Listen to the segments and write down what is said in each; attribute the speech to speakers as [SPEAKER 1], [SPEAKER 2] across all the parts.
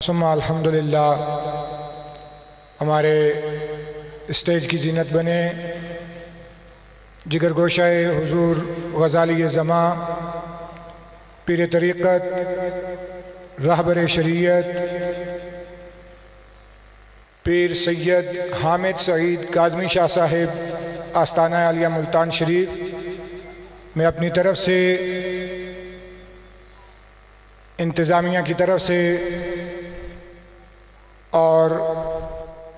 [SPEAKER 1] ثم الحمدللہ ہمارے اسٹیج کی زینت بنے جگر گوشہ حضور غزالی زماں پیر طریقت رہبر شریعت پیر سید حامد سعید کاظمی شاہ صاحب آستانہ عالیہ ملتان شریف میں اپنی طرف سے انتظامیہ کی طرف سے اور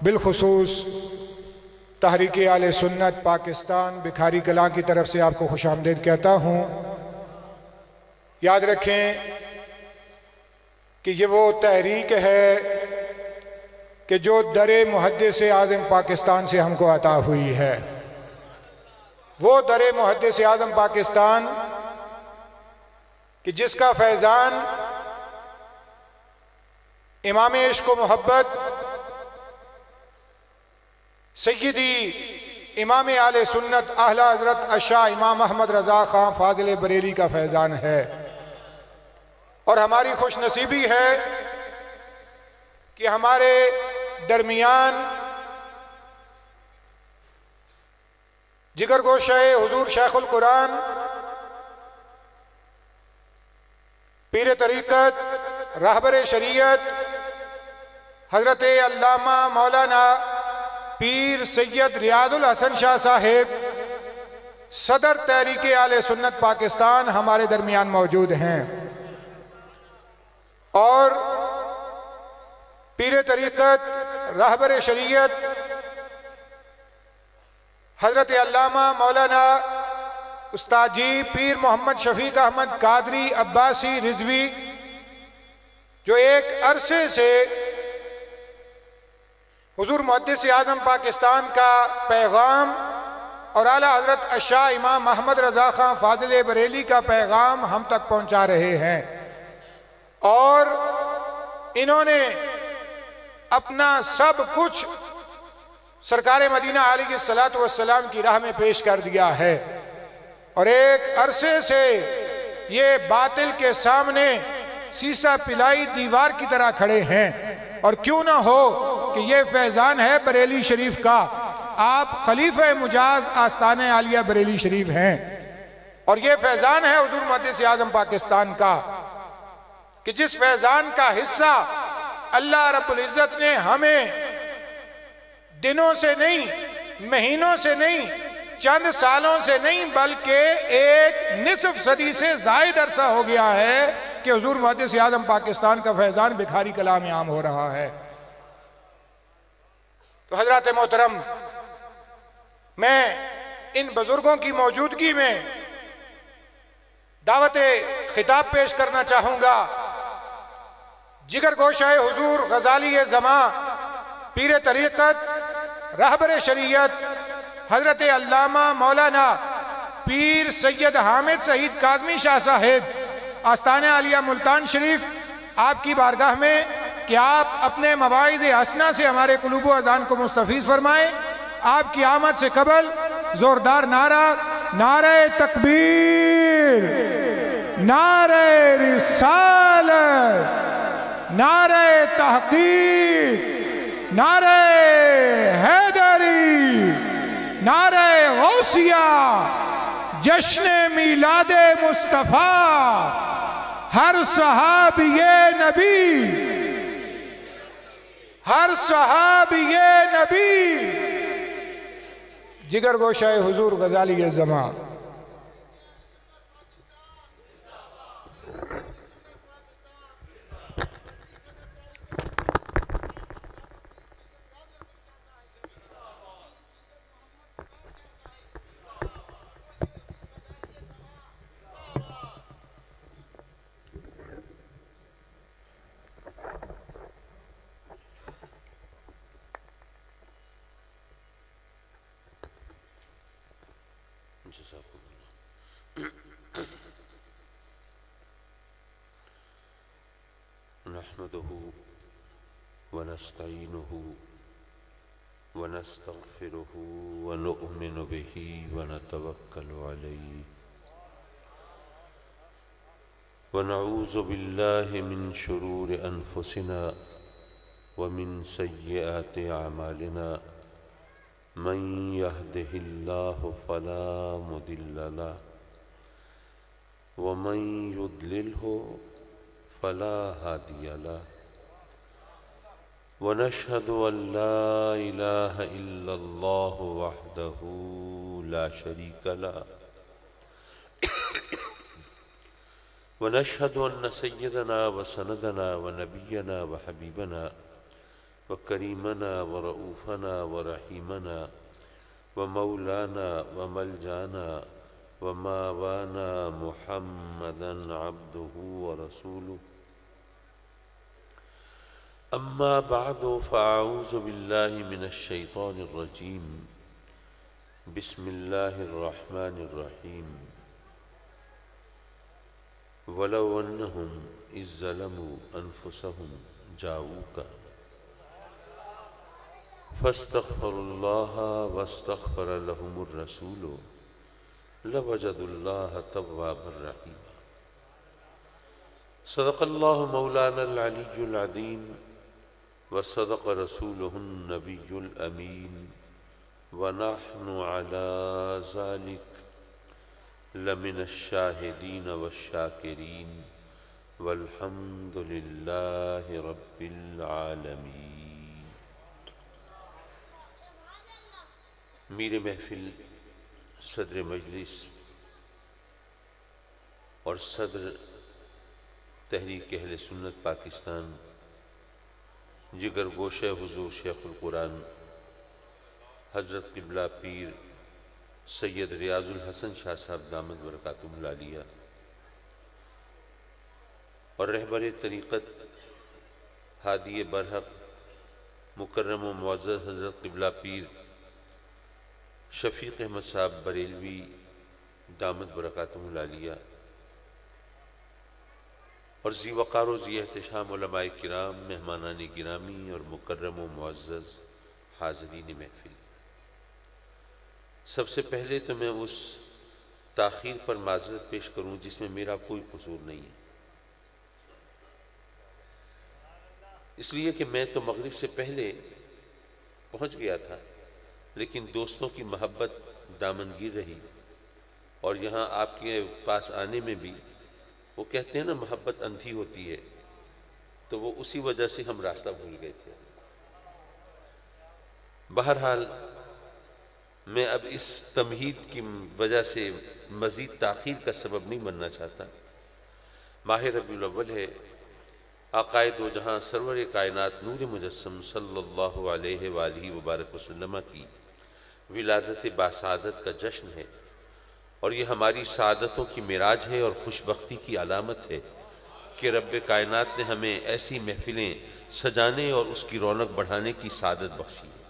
[SPEAKER 1] بالخصوص تحریک اہل سنت پاکستان بکھاری کلاں کی طرف سے آپ کو خوش آمدید کہتا ہوں۔ یاد رکھیں کہ یہ وہ تحریک ہے کہ جو در محدث اعظم پاکستان سے ہم کو عطا ہوئی ہے۔ وہ در محدث اعظم پاکستان کہ جس کا فیضان امام عشق و محبت سیدی امام اہل سنت اعلی حضرت الشاہ امام احمد رضا خان فاضل بریلی کا فیضان ہے، اور ہماری خوش نصیبی ہے کہ ہمارے درمیان جگر گوشہ حضور شیخ القرآن پیر طریقت رہبر شریعت حضرت علامہ مولانا پیر سید ریاض الحسن شاہ صاحب صدر تحریک اہل سنت پاکستان ہمارے درمیان موجود ہیں، اور پیر طریقت رہبر شریعت حضرت علامہ مولانا استاد جی پیر محمد شفیق احمد قادری عباسی رضوی جو ایک عرصے سے حضور محدث اعظم پاکستان کا پیغام اور اعلیٰ حضرت الشاہ امام احمد رضا خان فاضل بریلی کا پیغام ہم تک پہنچا رہے ہیں، اور انہوں نے اپنا سب کچھ سرکار مدینہ علیہ السلام کی راہ میں پیش کر دیا ہے، اور ایک عرصے سے یہ باطل کے سامنے سیسا پلائی دیوار کی طرح کھڑے ہیں، اور کیوں نہ ہو کہ یہ فیضان ہے بریلی شریف کا، آپ خلیفہ مجاز آستانہ عالیہ بریلی شریف ہیں، اور یہ فیضان ہے حضور محدث اعظم پاکستان کا کہ جس فیضان کا حصہ اللہ رب العزت نے ہمیں دنوں سے نہیں، مہینوں سے نہیں، چند سالوں سے نہیں، بلکہ ایک نصف صدی سے زائد عرصہ ہو گیا ہے کہ حضور محدث اعظم پاکستان کا فیضان بکھاری کلاں میں عام ہو رہا ہے۔ تو حضرات محترم، میں ان بزرگوں کی موجودگی میں دعوت خطاب پیش کرنا چاہوں گا جگر گوشہ حضور غزالی زماں پیر طریقت رہبر شریعت حضرت علامہ مولانا پیر سید حامد سعید کاظمی شاہ صاحب آستانہ عالیہ ملتان شریف آپ کی بارگاہ میں کہ آپ اپنے مواعظ حسنہ سے ہمارے قلوب و اذان کو مستفیض فرمائیں۔ آپ کی آمد سے قبل زوردار نعرہ، نعرہ تکبیر، نعرہ رسالت، نعرہ تحقیق، نعرہ حیدری، نعرہ غوثیہ، جشن میلاد مصطفیٰ، ہر صحابی نبی، ہر صحابی نبی، جگر گوشہ حضور غزالی زماں۔
[SPEAKER 2] نحمده ونستعينه ونستغفره ونؤمن به ونتوكل عليه ونعوذ بالله من شرور أنفسنا ومن سيئات أعمالنا من يهده الله فلا مضل له ومن يضلله فلا هادي له ونشهد أن لا إله إلا الله وحده لا شريك له ونشهد أن سيدنا وسندنا ونبينا وحبيبنا وكريمنا ورؤوفنا ورحيمنا ومولانا وملجانا وماوانا محمدا عبده ورسوله أما بعد فأعوذ بالله من الشيطان الرجيم بسم الله الرحمن الرحيم ولو أنهم إذ ظلموا أنفسهم جاءوك فاستغفروا الله واستغفر لهم الرسول لوجدوا الله توابا رحيما صدق الله مولانا العلي العظيم وصدق رسوله النبي الأمين ونحن على ذلك لمن الشاهدين والشاكرين والحمد لله رب العالمين. میر محفل صدر مجلس اور صدر تحریک اہل سنت پاکستان جگر گوشہ حضور شیخ القرآن حضرت قبلہ پیر سید ریاض الحسن شاہ صاحب دامت برکاتہم العالیہ اور رہبر طریقت ہادی برحق مکرم و معزز حضرت قبلہ پیر شفیق احمد صاحب بریلوی دامت برکاتہم العالیہ اور ذی وقار و ذی احتشام علماء کرام، مہمانان گرامی اور مکرم و معزز حاضرین محفل، سب سے پہلے تو میں اس تاخیر پر معذرت پیش کروں جس میں میرا کوئی قصور نہیں ہے، اس لیے کہ میں تو مغرب سے پہلے پہنچ گیا تھا، لیکن دوستوں کی محبت دامنگیر رہی اور یہاں آپ کے پاس آنے میں بھی وہ کہتے ہیں نا محبت اندھی ہوتی ہے، تو وہ اسی وجہ سے ہم راستہ بھول گئے تھے۔ بہرحال میں اب اس تمہید کی وجہ سے مزید تاخیر کا سبب نہیں بننا چاہتا۔ ماہ ربیع الاول ہے، آقائے دو جہاں سرور کائنات نور مجسم صلی اللہ علیہ وآلہ وبارک وسلم کی ولادت باسعادت کا جشن ہے، اور یہ ہماری سعادتوں کی معراج ہے اور خوش بختی کی علامت ہے کہ رب کائنات نے ہمیں ایسی محفلیں سجانے اور اس کی رونق بڑھانے کی سعادت بخشی ہے۔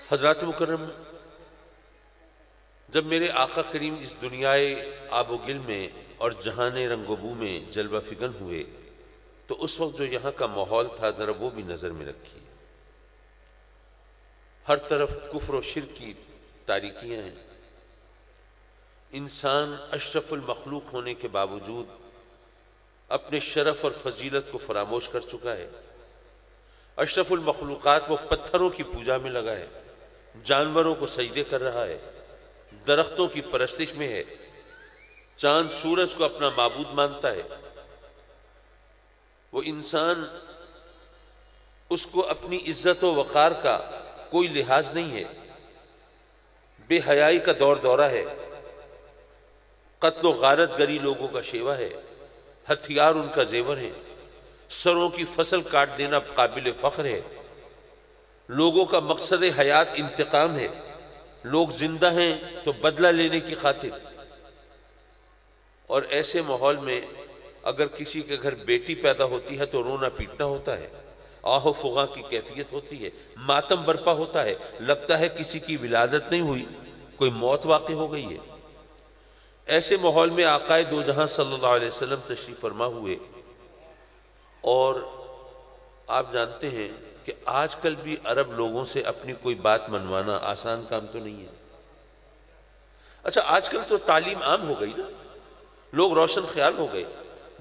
[SPEAKER 2] حضرات مکرم، جب میرے آقا کریم اس دنیائے آب و گل میں اور جہان رنگ و بو میں جلوہ فگن ہوئے تو اس وقت جو یہاں کا ماحول تھا ذرا وہ بھی نظر میں رکھیے۔ ہر طرف کفر و شرک کی تاریکیاں ہیں، انسان اشرف المخلوق ہونے کے باوجود اپنے شرف اور فضیلت کو فراموش کر چکا ہے۔ اشرف المخلوقات وہ پتھروں کی پوجا میں لگا ہے، جانوروں کو سجدے کر رہا ہے، درختوں کی پرستش میں ہے، چاند سورج کو اپنا معبود مانتا ہے۔ وہ انسان، اس کو اپنی عزت و وقار کا کوئی لحاظ نہیں ہے، بے حیائی کا دور دورہ ہے، قتل و غارت گری لوگوں کا شیوا ہے، ہتھیار ان کا زیور ہے، سروں کی فصل کاٹ دینا قابل فخر ہے، لوگوں کا مقصد حیات انتقام ہے، لوگ زندہ ہیں تو بدلہ لینے کی خاطر۔ اور ایسے ماحول میں اگر کسی کے گھر بیٹی پیدا ہوتی ہے تو رونا پیٹنا ہوتا ہے، آہ و فغاں کی کیفیت ہوتی ہے، ماتم برپا ہوتا ہے، لگتا ہے کسی کی ولادت نہیں ہوئی، کوئی موت واقع ہو گئی ہے۔ ایسے ماحول میں آقا دو جہاں صلی اللہ علیہ وسلم تشریف فرما ہوئے، اور آپ جانتے ہیں کہ آج کل بھی عرب لوگوں سے اپنی کوئی بات منوانا آسان کام تو نہیں ہے۔ اچھا، آج کل تو تعلیم عام ہو گئی نا، لوگ روشن خیال ہو گئے،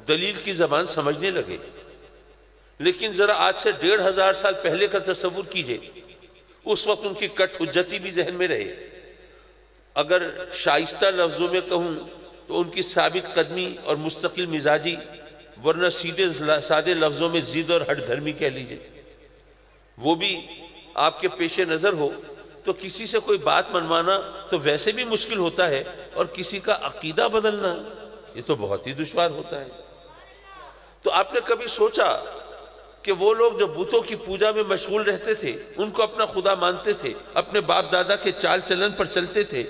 [SPEAKER 2] دلیل کی زبان سمجھنے لگے۔ لیکن ذرا آج سے 1500 سال پہلے کا تصور کیجئے، اس وقت ان کی کٹ حجتی بھی ذہن میں رہے۔ اگر شائستہ لفظوں میں کہوں تو ان کی ثابت قدمی اور مستقل مزاجی، ورنہ سیدھے سادے لفظوں میں ضد اور ہٹ دھرمی کہہ لیجئے، وہ بھی آپ کے پیش نظر ہو تو کسی سے کوئی بات منوانا تو ویسے بھی مشکل ہوتا ہے، اور کسی کا عقیدہ بدلنا یہ تو بہت ہی دشوار ہوتا ہے۔ تو آپ نے کبھی سوچا کہ وہ لوگ جو بتوں کی پوجا میں مشغول رہتے تھے، ان کو اپنا خدا مانتے تھے، اپنے باپ دادا کے چال چلن پر چلتے تھے،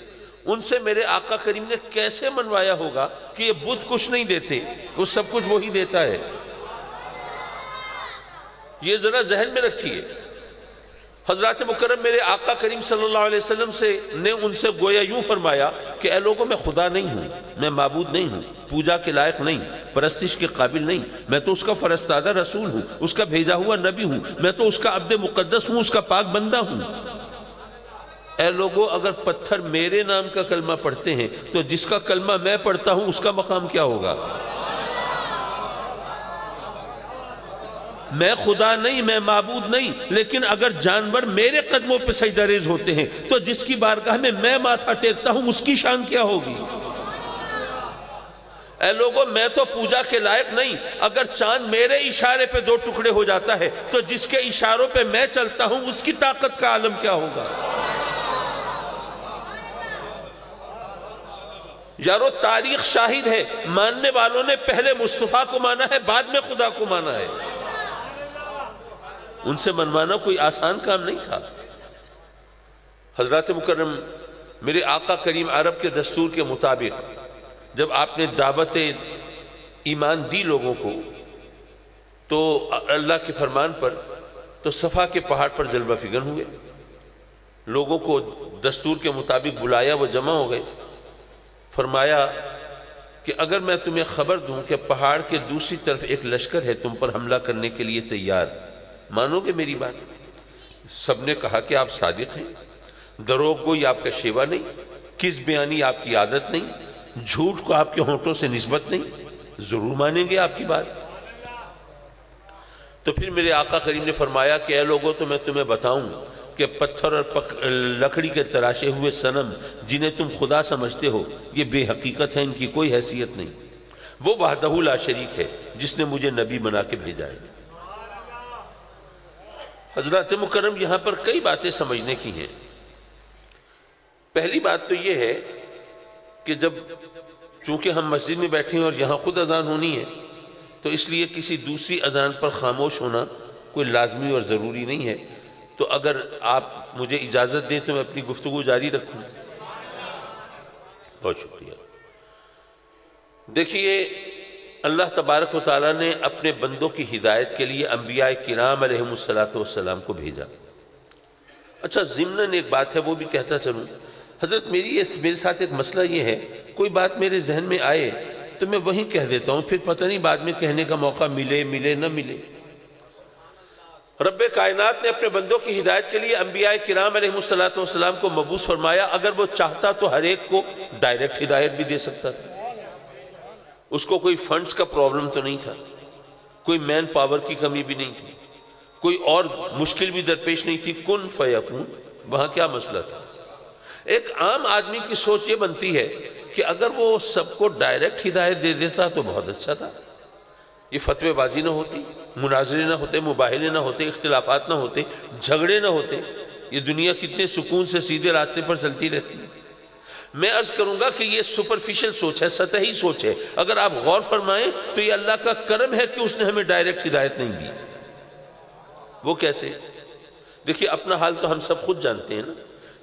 [SPEAKER 2] ان سے میرے آقا کریم نے کیسے منوایا ہوگا کہ یہ بت کچھ نہیں دیتے، وہ سب کچھ وہی دیتا ہے؟ یہ ذرا ذہن میں رکھیے۔ حضرات مکرم میرے آقا کریم صلی اللہ علیہ وسلم نے ان سے گویا یوں فرمایا کہ اے لوگوں، میں خدا نہیں ہوں، میں معبود نہیں ہوں، پوجا کے لائق نہیں، پرستش کے قابل نہیں، میں تو اس کا فرستادہ رسول ہوں، اس کا بھیجا ہوا نبی ہوں، میں تو اس کا عبد مقدس ہوں، اس کا پاک بندہ ہوں۔ اے لوگوں، اگر پتھر میرے نام کا کلمہ پڑھتے ہیں تو جس کا کلمہ میں پڑھتا ہوں اس کا مقام کیا ہوگا؟ میں خدا نہیں، میں معبود نہیں، لیکن اگر جانور میرے قدموں پہ سجدہ ریز ہوتے ہیں تو جس کی بارگاہ میں ماتھا ٹیکتا ہوں اس کی شان کیا ہوگی؟ اے لوگوں، میں تو پوجا کے لائق نہیں، اگر چاند میرے اشارے پہ 2 ٹکڑے ہو جاتا ہے تو جس کے اشاروں پہ میں چلتا ہوں اس کی طاقت کا عالم کیا ہوگا؟ یارو، تاریخ شاہد ہے، ماننے والوں نے پہلے مصطفیٰ کو مانا ہے، بعد میں خدا کو مانا ہے۔ ان سے منوانا کوئی آسان کام نہیں تھا۔ حضرات مکرم میرے آقا کریم عرب کے دستور کے مطابق جب آپ نے دعوت ایمان دی لوگوں کو تو اللہ کے فرمان پر تو صفا کے پہاڑ پر جلوہ فگن ہوئے، لوگوں کو دستور کے مطابق بلایا، وہ جمع ہو گئے۔ فرمایا کہ اگر میں تمہیں خبر دوں کہ پہاڑ کے دوسری طرف ایک لشکر ہے تم پر حملہ کرنے کے لیے تیار، مانو گے میری بات؟ سب نے کہا کہ آپ صادق ہیں، دروغ گوئی آپ کا شیوا نہیں، کذب بیانی آپ کی عادت نہیں، جھوٹ کو آپ کے ہونٹوں سے نسبت نہیں، ضرور مانیں گے آپ کی بات۔ تو پھر میرے آقا کریم نے فرمایا کہ اے لوگوں، تو میں تمہیں بتاؤں کہ پتھر اور لکڑی کے تراشے ہوئے صنم جنہیں تم خدا سمجھتے ہو یہ بے حقیقت ہے، ان کی کوئی حیثیت نہیں، وہ وحدہ لا شریک ہے جس نے مجھے نبی بنا کے بھیجا ہے۔ حضرات مکرم یہاں پر کئی باتیں سمجھنے کی ہیں۔ پہلی بات تو یہ ہے کہ جب چونکہ ہم مسجد میں بیٹھے ہیں اور یہاں خود اذان ہونی ہے تو اس لیے کسی دوسری اذان پر خاموش ہونا کوئی لازمی اور ضروری نہیں ہے، تو اگر آپ مجھے اجازت دیں تو میں اپنی گفتگو جاری رکھوں۔ بہت شکریہ۔ دیکھیے، اللہ تبارک و تعالیٰ نے اپنے بندوں کی ہدایت کے لیے انبیاء کرام علیہم السلام کو بھیجا۔ اچھا، ضمناً ایک بات ہے وہ بھی کہتا چلوں۔ حضرت میرے ساتھ ایک مسئلہ یہ ہے، کوئی بات میرے ذہن میں آئے تو میں وہیں کہہ دیتا ہوں، پھر پتہ نہیں بعد میں کہنے کا موقع ملے نہ ملے۔ رب کائنات نے اپنے بندوں کی ہدایت کے لیے انبیاء کرام علیہم السلام کو مبعوث فرمایا۔ اگر وہ چاہتا تو ہر ایک کو ڈائریکٹ ہدایت بھی دے سکتا تھا، اس کو کوئی فنڈز کا پرابلم تو نہیں تھا، کوئی مین پاور کی کمی بھی نہیں تھی، کوئی اور مشکل بھی درپیش نہیں تھی، کن فیکون، وہاں کیا مسئلہ تھا؟ ایک عام آدمی کی سوچ یہ بنتی ہے کہ اگر وہ سب کو ڈائریکٹ ہدایت دے دیتا تو بہت اچھا تھا، یہ فتوے بازی نہ ہوتی، مناظرے نہ ہوتے، مباہلے نہ ہوتے، اختلافات نہ ہوتے، جھگڑے نہ ہوتے، یہ دنیا کتنے سکون سے سیدھے راستے پر چلتی رہتی ہے۔ میں عرض کروں گا کہ یہ سپرفیشل سوچ ہے، سطحی سوچ ہے۔ اگر آپ غور فرمائیں تو یہ اللہ کا کرم ہے کہ اس نے ہمیں ڈائریکٹ ہدایت نہیں دی۔ وہ کیسے؟ دیکھیے، اپنا حال تو ہم سب خود جانتے ہیں نا،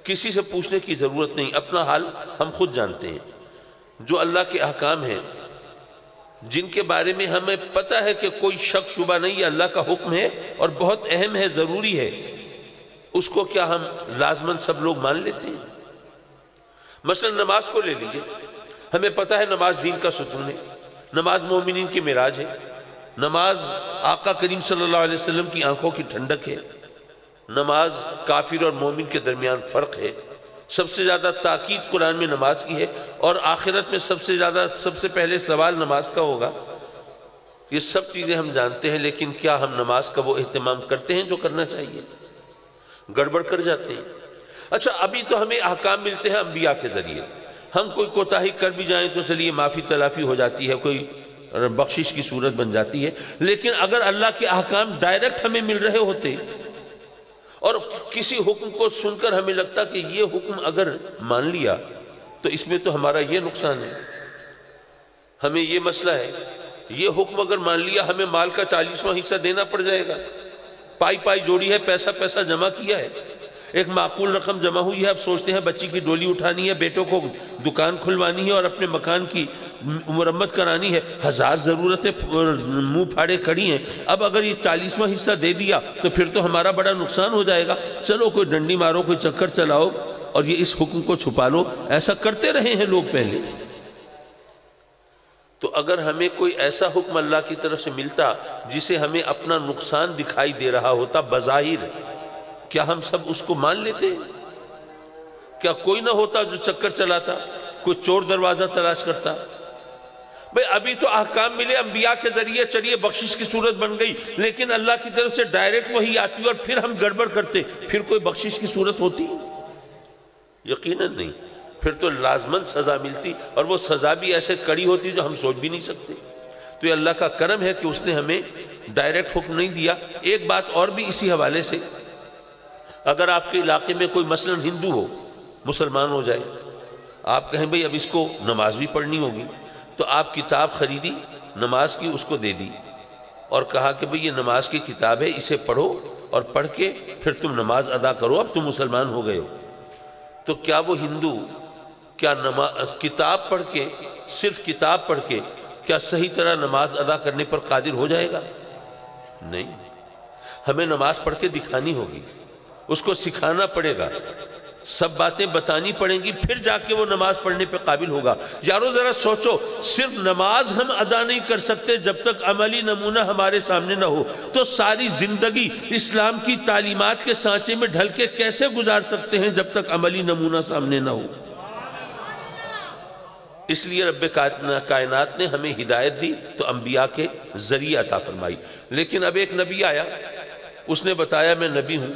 [SPEAKER 2] کسی سے پوچھنے کی ضرورت نہیں، اپنا حال ہم خود جانتے ہیں۔ جو اللہ کے احکام ہیں جن کے بارے میں ہمیں پتہ ہے کہ کوئی شک شبہ نہیں، یہ اللہ کا حکم ہے اور بہت اہم ہے، ضروری ہے، اس کو کیا ہم لازماً سب لوگ مان لیتے ہیں؟ مثلا نماز کو لے لیجئے، ہمیں پتہ ہے نماز دین کا ستون ہے، نماز مومنین کی معراج ہے، نماز آقا کریم صلی اللہ علیہ وسلم کی آنکھوں کی ٹھنڈک ہے، نماز کافر اور مومن کے درمیان فرق ہے، سب سے زیادہ تاکید قرآن میں نماز کی ہے، اور آخرت میں سب سے پہلے سوال نماز کا ہوگا۔ یہ سب چیزیں ہم جانتے ہیں، لیکن کیا ہم نماز کا وہ اہتمام کرتے ہیں جو کرنا چاہیے؟ گڑبڑ کر جاتے ہیں۔ اچھا، ابھی تو ہمیں احکام ملتے ہیں انبیاء کے ذریعے، ہم کوئی کوتاہی کر بھی جائیں تو چلیے معافی تلافی ہو جاتی ہے، کوئی بخشش کی صورت بن جاتی ہے، لیکن اگر اللہ کے احکام ڈائریکٹ ہمیں مل رہے ہوتے اور کسی حکم کو سن کر ہمیں لگتا کہ یہ حکم اگر مان لیا تو اس میں تو ہمارا یہ نقصان ہے، ہمیں یہ مسئلہ ہے، یہ حکم اگر مان لیا ہمیں مال کا 40واں حصہ دینا پڑ جائے گا، پائی جوڑی ہے، پیسہ جمع کیا ہے، ایک معقول رقم جمع ہوئی ہے، اب سوچتے ہیں بچی کی ڈولی اٹھانی ہے، بیٹوں کو دکان کھلوانی ہے اور اپنے مکان کی مرمت کرانی ہے، 1000 ضرورتیں منہ پھاڑے کھڑی ہیں، اب اگر یہ 40واں حصہ دے دیا تو پھر تو ہمارا بڑا نقصان ہو جائے گا، چلو کوئی ڈنڈی مارو، کوئی چکر چلاؤ اور یہ اس حکم کو چھپا لو۔ ایسا کرتے رہے ہیں لوگ پہلے۔ تو اگر ہمیں کوئی ایسا حکم اللہ کی طرف سے ملتا جسے ہمیں اپنا نقصان دکھائی دے رہا ہوتا بظاہر، کیا ہم سب اس کو مان لیتے؟ کیا کوئی نہ ہوتا جو چکر چلاتا، کوئی چور دروازہ تلاش کرتا؟ بھئی ابھی تو احکام ملے انبیاء کے ذریعے، چلیے بخشش کی صورت بن گئی، لیکن اللہ کی طرف سے ڈائریکٹ وہی آتی اور پھر ہم گڑبڑ کرتے، پھر کوئی بخشش کی صورت ہوتی؟ یقیناً نہیں، پھر تو لازماً سزا ملتی، اور وہ سزا بھی ایسے کڑی ہوتی جو ہم سوچ بھی نہیں سکتے۔ تو یہ اللہ کا کرم ہے کہ اس نے ہمیں ڈائریکٹ حکم نہیں دیا۔ ایک بات اور بھی اسی حوالے سے، اگر آپ کے علاقے میں کوئی مثلا ہندو ہو، مسلمان ہو جائے، آپ کہیں بھئی اب اس کو نماز بھی پڑھنی ہوگی، تو آپ کتاب خریدی نماز کی، اس کو دے دی اور کہا کہ بھئی یہ نماز کی کتاب ہے، اسے پڑھو اور پڑھ کے پھر تم نماز ادا کرو، اب تم مسلمان ہو گئے ہو۔ تو کیا وہ ہندو کیا کتاب پڑھ کے، صرف کتاب پڑھ کے کیا صحیح طرح نماز ادا کرنے پر قادر ہو جائے گا؟ نہیں، ہمیں نماز پڑھ کے دکھانی ہوگی، اس کو سکھانا پڑے گا، سب باتیں بتانی پڑیں گی، پھر جا کے وہ نماز پڑھنے پہ قابل ہوگا۔ یارو ذرا سوچو، صرف نماز ہم ادا نہیں کر سکتے جب تک عملی نمونہ ہمارے سامنے نہ ہو، تو ساری زندگی اسلام کی تعلیمات کے سانچے میں ڈھل کے کیسے گزار سکتے ہیں جب تک عملی نمونہ سامنے نہ ہو؟ اس لیے رب کائنات نے ہمیں ہدایت دی تو انبیاء کے ذریعے عطا فرمائی۔ لیکن اب ایک نبی آیا، اس نے بتایا میں نبی ہوں،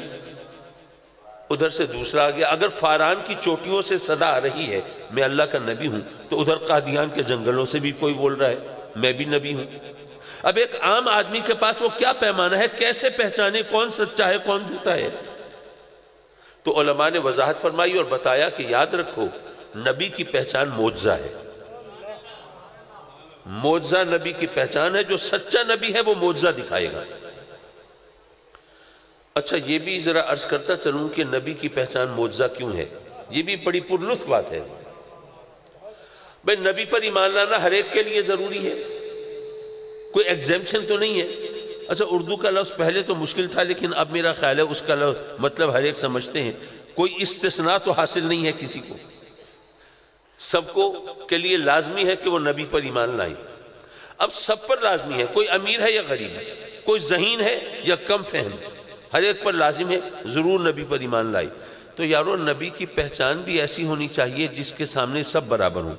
[SPEAKER 2] ادھر سے دوسرا آ گیا، اگر فاران کی چوٹیوں سے صدا آ رہی ہے میں اللہ کا نبی ہوں، تو ادھر قادیان کے جنگلوں سے بھی کوئی بول رہا ہے میں بھی نبی ہوں۔ اب ایک عام آدمی کے پاس وہ کیا پیمانہ ہے، کیسے پہچانے کون سچا ہے کون جھوٹا ہے؟ تو علماء نے وضاحت فرمائی اور بتایا کہ یاد رکھو، نبی کی پہچان معجزہ ہے، معجزہ نبی کی پہچان ہے، جو سچا نبی ہے وہ معجزہ دکھائے گا۔ اچھا، یہ بھی ذرا عرض کرتا چلوں کہ نبی کی پہچان معجزہ کیوں ہے، یہ بھی بڑی پرلطف بات ہے۔ بھئی نبی پر ایمان لانا ہر ایک کے لیے ضروری ہے، کوئی ایگزیمپشن تو نہیں ہے۔ اچھا، اردو کا لفظ پہلے تو مشکل تھا، لیکن اب میرا خیال ہے اس کا مطلب ہر ایک سمجھتے ہیں، کوئی استثناء تو حاصل نہیں ہے کسی کو، سب کو کے لیے لازمی ہے کہ وہ نبی پر ایمان لائیں۔ اب سب پر لازمی ہے، کوئی امیر ہے یا غریب ہے، کوئی ذہین ہے یا کم فہم، ہر ایک پر لازم ہے ضرور نبی پر ایمان لائی۔ تو یارو نبی کی پہچان بھی ایسی ہونی چاہیے جس کے سامنے سب برابر ہوں،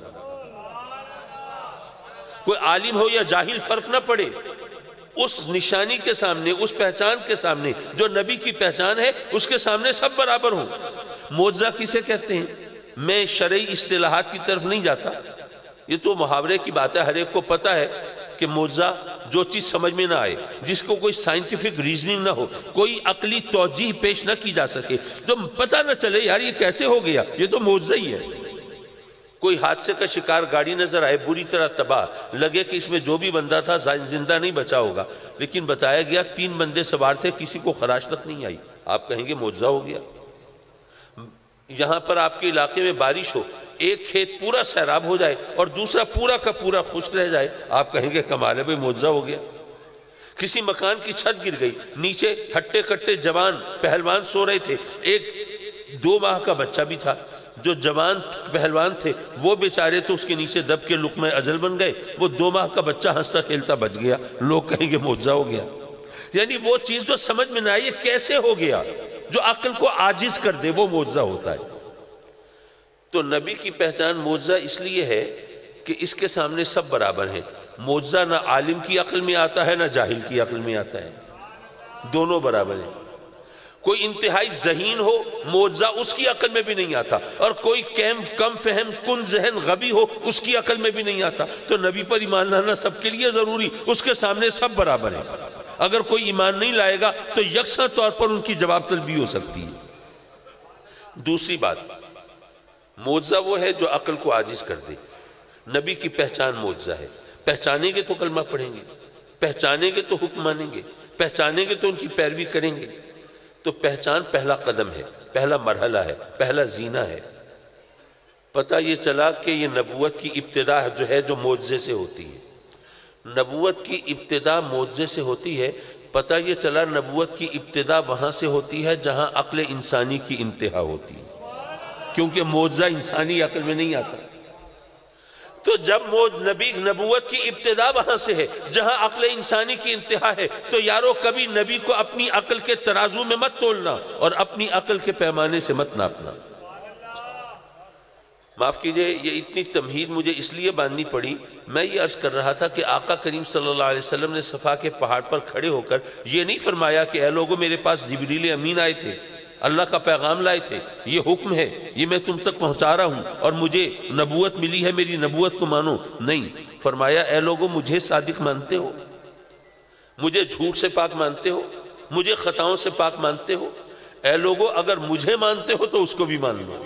[SPEAKER 2] کوئی عالم ہو یا جاہل فرق نہ پڑے، اس نشانی کے سامنے، اس پہچان کے سامنے جو نبی کی پہچان ہے اس کے سامنے سب برابر ہوں۔ معجزہ کسے کہتے ہیں؟ میں شرعی اصطلاحات کی طرف نہیں جاتا، یہ تو محاورے کی بات ہے، ہر ایک کو پتہ ہے کہ معجزہ جو چیز سمجھ میں نہ آئے، جس کو کوئی سائنٹیفک ریزننگ نہ ہو، کوئی عقلی توجیہ پیش نہ کی جا سکے، جو پتہ نہ چلے یار یہ کیسے ہو گیا، یہ تو معجزہ ہی ہے۔ کوئی حادثے کا شکار گاڑی نظر آئے بری طرح تباہ، لگے کہ اس میں جو بھی بندہ تھا زندہ نہیں بچا ہوگا، لیکن بتایا گیا 3 بندے سوار تھے، کسی کو خراش تک نہیں آئی، آپ کہیں گے معجزہ ہو گیا۔ یہاں پر آپ کے علاقے میں بارش ہو، ایک کھیت پورا سیراب ہو جائے اور دوسرا پورا کا پورا خشک رہ جائے، آپ کہیں گے کمال ہے بھئی معجزہ ہو گیا۔ کسی مکان کی چھت گر گئی، نیچے ہٹے کٹے جوان پہلوان سو رہے تھے، ایک 2 ماہ کا بچہ بھی تھا، جو جوان پہلوان تھے وہ بیچارے تو اس کے نیچے دب کے لقمہ اجل بن گئے، وہ 2 ماہ کا بچہ ہنستا کھیلتا بچ گیا، لوگ کہیں گے معجزہ ہو گیا۔ یعنی وہ چیز جو سمجھ میں نہ آئی یہ کیسے ہو گیا، جو عقل کو عاجز کر دے وہ معجزہ ہوتا ہے۔ تو نبی کی پہچان معجزہ اس لیے ہے کہ اس کے سامنے سب برابر ہیں. معجزہ نہ عالم کی عقل میں آتا ہے نہ جاہل کی عقل میں آتا ہے، دونوں برابر ہیں. کوئی انتہائی ذہین ہو معجزہ اس کی عقل میں بھی نہیں آتا، اور کوئی کم فہم کن ذہن غبی ہو اس کی عقل میں بھی نہیں آتا. تو نبی پر ایمان لانا سب کے لیے ضروری، اس کے سامنے سب برابر ہیں. اگر کوئی ایمان نہیں لائے گا تو یکساں طور پر ان کی جواب طلبی ہو سکتی ہے. دوسری بات، معجزہ وہ ہے جو عقل کو عاجز کر دے. نبی کی پہچان معجزہ ہے. پہچانیں گے تو کلمہ پڑھیں گے، پہچانیں گے تو حکم مانیں گے، پہچانیں گے تو ان کی پیروی کریں گے. تو پہچان پہلا قدم ہے، پہلا مرحلہ ہے، پہلا زینہ ہے. پتہ یہ چلا کہ یہ نبوت کی ابتدا جو ہے جو معجزے سے ہوتی ہے. نبوت کی ابتدا معجزے سے ہوتی ہے. پتہ یہ چلا نبوت کی ابتدا وہاں سے ہوتی ہے جہاں عقل انسانی کی انتہا ہوتی ہے، کیونکہ معجزہ انسانی عقل میں نہیں آتا. تو جب نبوت کی ابتدا وہاں سے ہے جہاں عقل انسانی کی انتہا ہے، تو یارو کبھی نبی کو اپنی عقل کے ترازو میں مت تولنا اور اپنی عقل کے پیمانے سے مت ناپنا. معاف کیجئے، یہ اتنی تمہید مجھے اس لیے باندھنی پڑی. میں یہ عرض کر رہا تھا کہ آقا کریم صلی اللہ علیہ وسلم نے صفا کے پہاڑ پر کھڑے ہو کر یہ نہیں فرمایا کہ اے لوگو میرے پاس جبریل امین آئے تھے، اللہ کا پیغام لائے تھے، یہ حکم ہے، یہ میں تم تک پہنچا رہا ہوں اور مجھے نبوت ملی ہے، میری نبوت کو مانو. نہیں، فرمایا اے لوگو مجھے صادق مانتے ہو، مجھے جھوٹ سے پاک مانتے ہو، مجھے خطاؤں سے پاک مانتے ہو. اے لوگو اگر مجھے مانتے ہو تو اس کو بھی مان لو.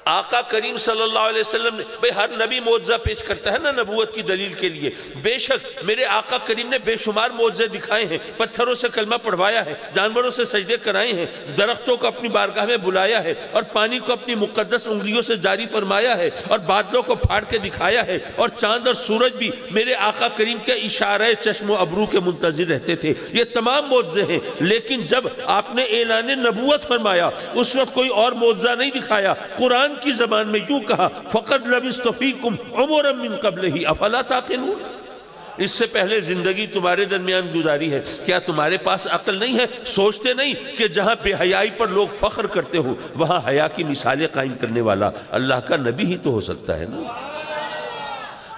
[SPEAKER 2] آقا کریم صلی اللہ علیہ وسلم نے بھئی ہر نبی معجزہ پیش کرتا ہے نا نبوت کی دلیل کے لیے. بے شک میرے آقا کریم نے بے شمار معجزے دکھائے ہیں، پتھروں سے کلمہ پڑھوایا ہے، جانوروں سے سجدے کرائے ہیں، درختوں کو اپنی بارگاہ میں بلایا ہے، اور پانی کو اپنی مقدس انگلیوں سے جاری فرمایا ہے، اور بادلوں کو پھاڑ کے دکھایا ہے، اور چاند اور سورج بھی میرے آقا کریم کے اشارہ چشم و ابرو کے منتظر رہتے تھے. یہ تمام معجزے ہیں. لیکن جب آپ نے اعلان نبوت فرمایا اس وقت کوئی اور معجزہ نہیں دکھایا. قرآن کی زبان میں یوں کہا فَقَدْ لَبِثْتُ فِيكُمْ عُمُرًا مِّن قَبْلِهِ أَفَلَا تَعْقِلُونَ. اس سے پہلے زندگی تمہارے درمیان گزاری ہے، کیا تمہارے پاس عقل نہیں ہے؟ سوچتے نہیں کہ جہاں بے حیائی پر لوگ فخر کرتے ہو وہاں حیا کی مثالیں قائم کرنے والا اللہ کا نبی ہی تو ہو سکتا ہے نا.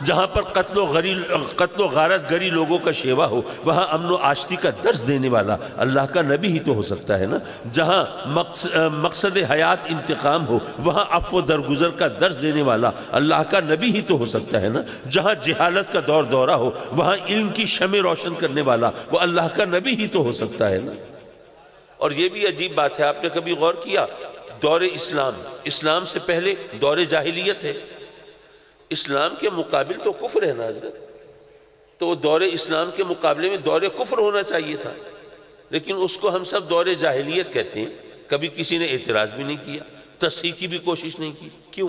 [SPEAKER 2] جہاں پر قتل و غارت گری لوگوں کا شیوا ہو وہاں امن و آشتی کا درس دینے والا اللہ کا نبی ہی تو ہو سکتا ہے نا. جہاں مقصد حیات انتقام ہو وہاں عفو و درگزر کا درس دینے والا اللہ کا نبی ہی تو ہو سکتا ہے نا. جہاں جہالت کا دورہ ہو وہاں علم کی شمع روشن کرنے والا وہ اللہ کا نبی ہی تو ہو سکتا ہے نا. اور یہ بھی عجیب بات ہے، آپ نے کبھی غور کیا؟ دور اسلام سے پہلے دور جاہلیت ہے. اسلام کے مقابل تو کفر ہے نا حضرت، تو دور اسلام کے مقابلے میں دور کفر ہونا چاہیے تھا، لیکن اس کو ہم سب دور جاہلیت کہتے ہیں. کبھی کسی نے اعتراض بھی نہیں کیا، تصحیح کی بھی کوشش نہیں کی. کیوں؟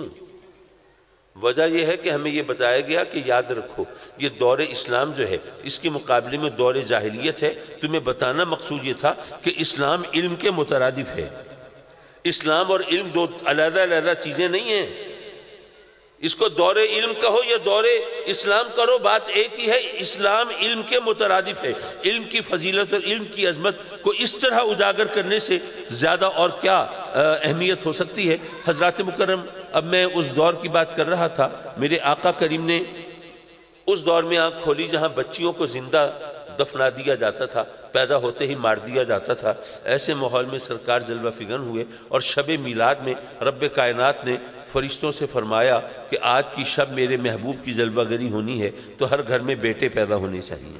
[SPEAKER 2] وجہ یہ ہے کہ ہمیں یہ بتایا گیا کہ یاد رکھو یہ دور اسلام جو ہے اس کے مقابلے میں دور جاہلیت ہے. تمہیں بتانا مقصود یہ تھا کہ اسلام علم کے مترادف ہے. اسلام اور علم دو علیحدہ علیحدہ چیزیں نہیں ہیں. اس کو دور علم کہو یا دور اسلام کرو بات ایک ہی ہے. اسلام علم کے مترادف ہے. علم کی فضیلت اور علم کی عظمت کو اس طرح اجاگر کرنے سے زیادہ اور کیا اہمیت ہو سکتی ہے. حضرات مکرم، اب میں اس دور کی بات کر رہا تھا. میرے آقا کریم نے اس دور میں آنکھ کھولی جہاں بچیوں کو زندہ دفنا دیا جاتا تھا، پیدا ہوتے ہی مار دیا جاتا تھا. ایسے ماحول میں سرکار جلوہ فگن ہوئے اور شب میلاد میں رب کائنات نے فرشتوں سے فرمایا کہ آج کی شب میرے محبوب کی جلوہ گری ہونی ہے تو ہر گھر میں بیٹے پیدا ہونے چاہیے.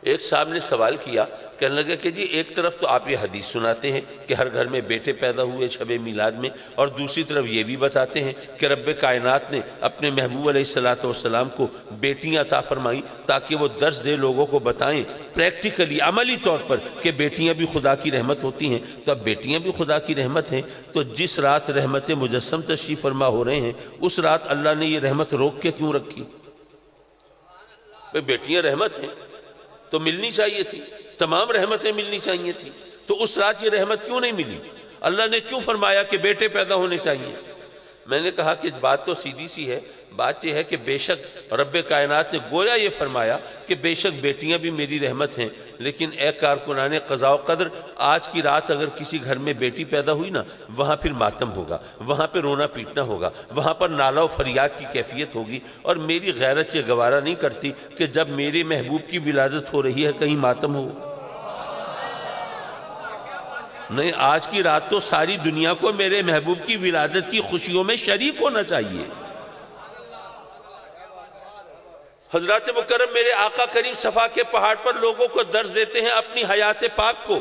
[SPEAKER 2] ایک صاحب نے سوال کیا، کہنے لگا کہ جی ایک طرف تو آپ یہ حدیث سناتے ہیں کہ ہر گھر میں بیٹے پیدا ہوئے شب میلاد میں، اور دوسری طرف یہ بھی بتاتے ہیں کہ رب کائنات نے اپنے محبوب علیہ السلام کو بیٹیاں عطا فرمائیں تاکہ وہ درس دے، لوگوں کو بتائیں پریکٹیکلی عملی طور پر کہ بیٹیاں بھی خدا کی رحمت ہوتی ہیں. تو اب بیٹیاں بھی خدا کی رحمت ہیں، تو جس رات رحمت مجسم تشریف فرما ہو رہے ہیں اس رات اللہ نے یہ رحمت روک کے کیوں رکھی؟ بیٹیاں رحمت ہیں تو ملنی چاہیے تھی، تمام رحمتیں ملنی چاہیے تھی، تو اس رات یہ رحمت کیوں نہیں ملی؟ اللہ نے کیوں فرمایا کہ بیٹے پیدا ہونے چاہیے؟ میں نے کہا کہ بات تو سیدھی سی ہے، بات یہ ہے کہ بے شک رب کائنات نے گویا یہ فرمایا کہ بے شک بیٹیاں بھی میری رحمت ہیں، لیکن اے کارکنان قضاء و قدر، آج کی رات اگر کسی گھر میں بیٹی پیدا ہوئی نا، وہاں پھر ماتم ہوگا، وہاں پہ رونا پیٹنا ہوگا، وہاں پر نالہ و فریاد کی کیفیت ہوگی، اور میری غیرت یہ گوارا نہیں کرتی کہ جب میرے محبوب کی ولادت ہو رہی ہے کہیں ماتم ہو۔ نہیں، آج کی رات تو ساری دنیا کو میرے محبوب کی ولادت کی خوشیوں میں شریک ہونا چاہیے۔ حضرات مکرم میرے آقا کریم صفا کے پہاڑ پر لوگوں کو درس دیتے ہیں اپنی حیات پاک کو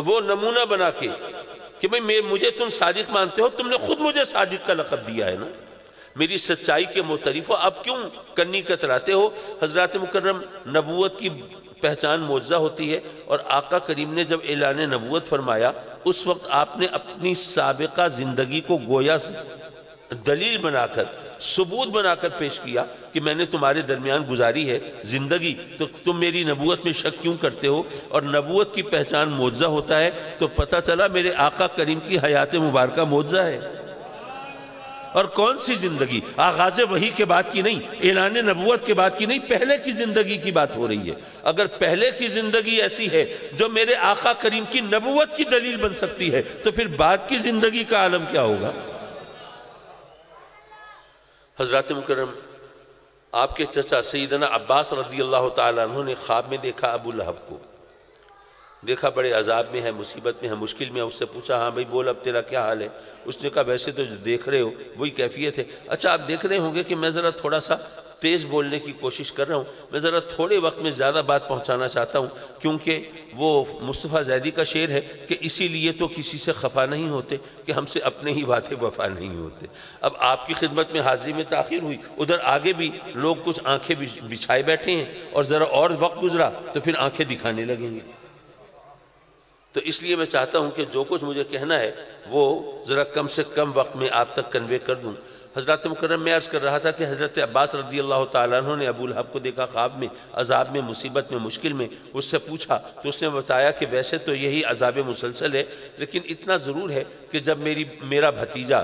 [SPEAKER 2] وہ نمونہ بنا کے کہ بھئی مجھے تم صادق مانتے ہو، تم نے خود مجھے صادق کا لقب دیا ہے نا، میری سچائی کے معترف ہو، اب کیوں کنی کتراتے ہو؟ حضرات مکرم نبوت کی پہچان معجزہ ہوتی ہے، اور آقا کریم نے جب اعلان نبوت فرمایا اس وقت آپ نے اپنی سابقہ زندگی کو گویا دلیل بنا کر، ثبوت بنا کر پیش کیا کہ میں نے تمہارے درمیان گزاری ہے زندگی، تو تم میری نبوت میں شک کیوں کرتے ہو؟ اور نبوت کی پہچان معجزہ ہوتا ہے تو پتہ چلا میرے آقا کریم کی حیات مبارکہ معجزہ ہے۔ اور کون سی زندگی؟ آغاز وحی کے بعد کی نہیں، اعلان نبوت کے بعد کی نہیں، پہلے کی زندگی کی بات ہو رہی ہے۔ اگر پہلے کی زندگی ایسی ہے جو میرے آقا کریم کی نبوت کی دلیل بن سکتی ہے تو پھر بعد کی زندگی کا عالم کیا ہوگا؟ حضرات مکرم آپ کے چچا سیدنا عباس رضی اللہ تعالیٰ عنہ نے خواب میں دیکھا ابو لہب کو، دیکھا بڑے عذاب میں ہے، مصیبت میں ہے، مشکل میں ہے، اس سے پوچھا ہاں بھئی بول اب تیرا کیا حال ہے؟ اس نے کہا ویسے تو جو دیکھ رہے ہو وہی کیفیت ہے۔ اچھا آپ دیکھ رہے ہوں گے کہ میں ذرا تھوڑا سا تیز بولنے کی کوشش کر رہا ہوں، میں ذرا تھوڑے وقت میں زیادہ بات پہنچانا چاہتا ہوں، کیونکہ وہ مصطفیٰ زیدی کا شعر ہے کہ اسی لیے تو کسی سے خفا نہیں ہوتے کہ ہم سے اپنے ہی وعدے وفا نہیں ہوتے۔ اب آپ کی خدمت میں حاضری میں تاخیر ہوئی، ادھر آگے بھی لوگ کچھ آنکھیں بچھائے بیٹھے ہیں، اور ذرا اور وقت گزرا تو پھر آنکھیں دکھانے لگیں گے۔ تو اس لیے میں چاہتا ہوں کہ جو کچھ مجھے کہنا ہے وہ ذرا کم سے کم وقت میں آپ تک کنوے کر دوں۔ حضرات مکرم میں عرض کر رہا تھا کہ حضرت عباس رضی اللہ تعالیٰ عنہ نے ابو لہب کو دیکھا خواب میں، عذاب میں، مصیبت میں، مشکل میں، اس سے پوچھا تو اس نے بتایا کہ ویسے تو یہی عذاب مسلسل ہے، لیکن اتنا ضرور ہے کہ جب میرا بھتیجا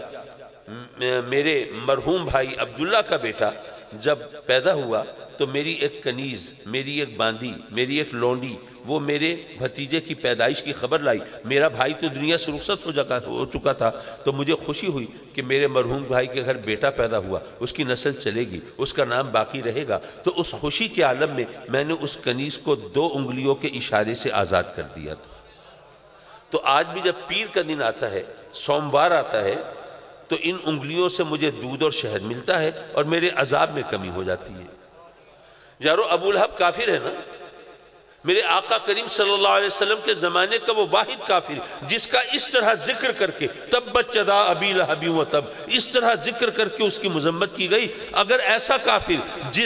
[SPEAKER 2] میرے مرحوم بھائی عبداللہ کا بیٹا جب پیدا ہوا تو میری ایک کنیز، میری ایک باندی، میری ایک لونڈی وہ میرے بھتیجے کی پیدائش کی خبر لائی۔ میرا بھائی تو دنیا سے رخصت ہو چکا تھا، تو مجھے خوشی ہوئی کہ میرے مرحوم بھائی کے گھر بیٹا پیدا ہوا، اس کی نسل چلے گی، اس کا نام باقی رہے گا۔ تو اس خوشی کے عالم میں نے اس کنیز کو 2 انگلیوں کے اشارے سے آزاد کر دیا تھا۔ تو آج بھی جب پیر کا دن آتا ہے، سوموار آتا ہے، تو ان انگلیوں سے مجھے دودھ اور شہد ملتا ہے اور میرے عذاب میں کمی ہو جاتی ہے۔ یارو ابو لہب کافر ہے نا، میرے آقا کریم صلی اللہ علیہ وسلم کے زمانے کا وہ واحد کافر جس کا اس طرح ذکر کر کے تبت یدا ابی لہب و تب، اس طرح ذکر کر کے اس کی مذمت کی گئی۔ اگر ایسا کافر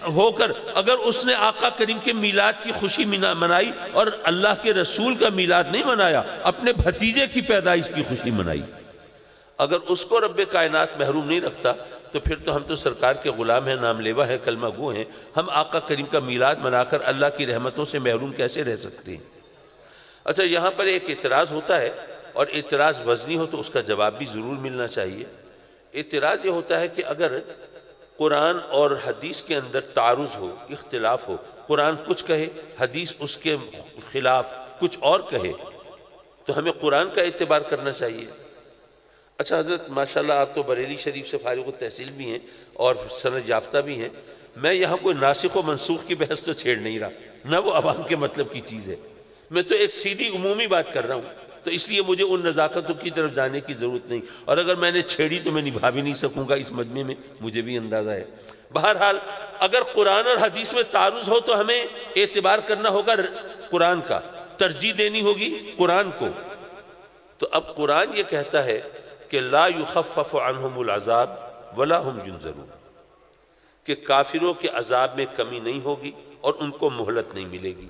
[SPEAKER 2] ہو کر اگر اس نے آقا کریم کے میلاد کی خوشی منائی اور اللہ کے رسول کا میلاد نہیں منایا، اپنے بھتیجے کی پیدائش کی خوشی منائی، اگر اس کو رب کائنات محروم نہیں رکھتا تو پھر تو ہم تو سرکار کے غلام ہیں، نام لیوا ہیں، کلمہ گو ہیں، ہم آقا کریم کا میلاد منا کر اللہ کی رحمتوں سے محروم کیسے رہ سکتے ہیں؟ اچھا یہاں پر ایک اعتراض ہوتا ہے، اور اعتراض وزنی ہو تو اس کا جواب بھی ضرور ملنا چاہیے۔ اعتراض یہ ہوتا ہے کہ اگر قرآن اور حدیث کے اندر تعارض ہو، اختلاف ہو، قرآن کچھ کہے، حدیث اس کے خلاف کچھ اور کہے، تو ہمیں قرآن کا اعتبار کرنا چاہیے۔ اچھا حضرت ماشاءاللہ آپ تو بریلی شریف سے فارغ التحصیل بھی ہیں اور سند یافتہ بھی ہیں، میں یہاں کوئی ناسخ و منسوخ کی بحث تو چھیڑ نہیں رہا، نہ وہ عوام کے مطلب کی چیز ہے، میں تو ایک سیدھی عمومی بات کر رہا ہوں، تو اس لیے مجھے ان نزاکتوں کی طرف جانے کی ضرورت نہیں، اور اگر میں نے چھیڑی تو میں نبھا بھی نہیں سکوں گا اس مجمع میں، مجھے بھی اندازہ ہے۔ بہرحال اگر قرآن اور حدیث میں تعارض ہو تو ہمیں اعتبار کرنا ہوگا قرآن کا، ترجیح دینی ہوگی قرآن کو۔ تو اب قرآن یہ کہتا ہے کہ لا یخفف عنہم العذاب ولا ہم ینظرون، کہ کافروں کے عذاب میں کمی نہیں ہوگی اور ان کو مہلت نہیں ملے گی۔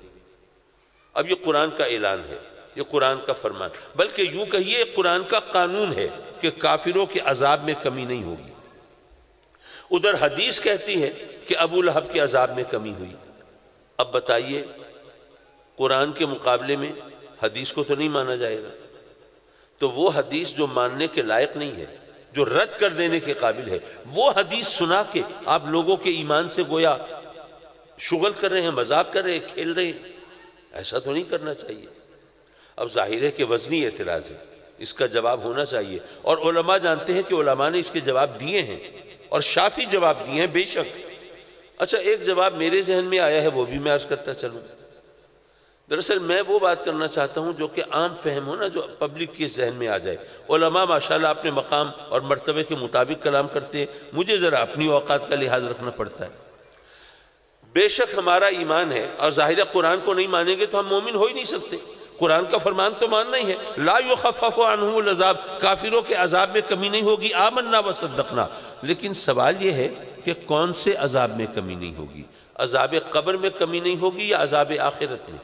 [SPEAKER 2] اب یہ قرآن کا اعلان ہے، یہ قرآن کا فرمان، بلکہ یوں کہیے قرآن کا قانون ہے کہ کافروں کے عذاب میں کمی نہیں ہوگی۔ ادھر حدیث کہتی ہے کہ ابو لہب کے عذاب میں کمی ہوئی۔ اب بتائیے قرآن کے مقابلے میں حدیث کو تو نہیں مانا جائے گا، تو وہ حدیث جو ماننے کے لائق نہیں ہے، جو رد کر دینے کے قابل ہے، وہ حدیث سنا کے آپ لوگوں کے ایمان سے گویا شغل کر رہے ہیں، مذاق کر رہے ہیں، کھیل رہے ہیں. ایسا تو نہیں کرنا چاہیے. اب ظاہر ہے کہ وزنی اعتراض ہے، اس کا جواب ہونا چاہیے، اور علماء جانتے ہیں کہ علماء نے اس کے جواب دیے ہیں اور شافی جواب دیے ہیں بے شک. اچھا، ایک جواب میرے ذہن میں آیا ہے، وہ بھی میں عرض کرتا چلوں. دراصل میں وہ بات کرنا چاہتا ہوں جو کہ عام فہم ہو نا، جو پبلک کے ذہن میں آ جائے. علماء ماشاءاللہ اپنے مقام اور مرتبے کے مطابق کلام کرتے ہیں، مجھے ذرا اپنی اوقات کا لحاظ رکھنا پڑتا ہے. بے شک ہمارا ایمان ہے، اور ظاہر قرآن کو نہیں مانیں گے تو ہم مومن ہو ہی نہیں سکتے. قرآن کا فرمان تو ماننا ہی ہے، لا یخفف عنہم العذاب، کافروں کے عذاب میں کمی نہیں ہوگی. آمنا وصدقنا. لیکن سوال یہ ہے کہ کون سے عذاب میں کمی نہیں ہوگی؟ عذاب قبر میں کمی نہیں ہوگی یا عذاب آخرت میں؟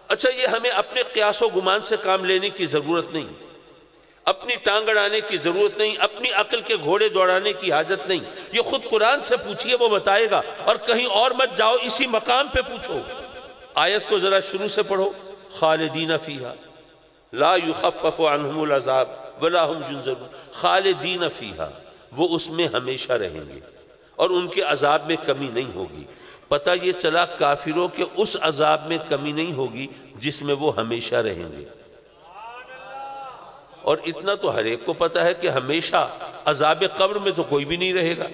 [SPEAKER 2] اچھا، یہ ہمیں اپنے قیاس و گمان سے کام لینے کی ضرورت نہیں، اپنی ٹانگ اڑانے کی ضرورت نہیں، اپنی عقل کے گھوڑے دوڑانے کی حاجت نہیں. یہ خود قرآن سے پوچھئے، وہ بتائے گا. اور کہیں اور مت جاؤ، اسی مقام پہ پوچھو. آیت کو ذرا شروع سے پڑھو. خالدین فیہا لا یخفف عنہم العذاب ولا ہم ینظرون. خالدین فیہا، وہ اس میں ہمیشہ رہیں گے اور ان کے عذاب میں کمی نہیں ہوگی. پتہ یہ چلا کافروں کے اس عذاب میں کمی نہیں ہوگی جس میں وہ ہمیشہ رہیں گے. اور اتنا تو ہر ایک کو پتہ ہے کہ ہمیشہ عذاب قبر میں تو کوئی بھی نہیں رہے گا.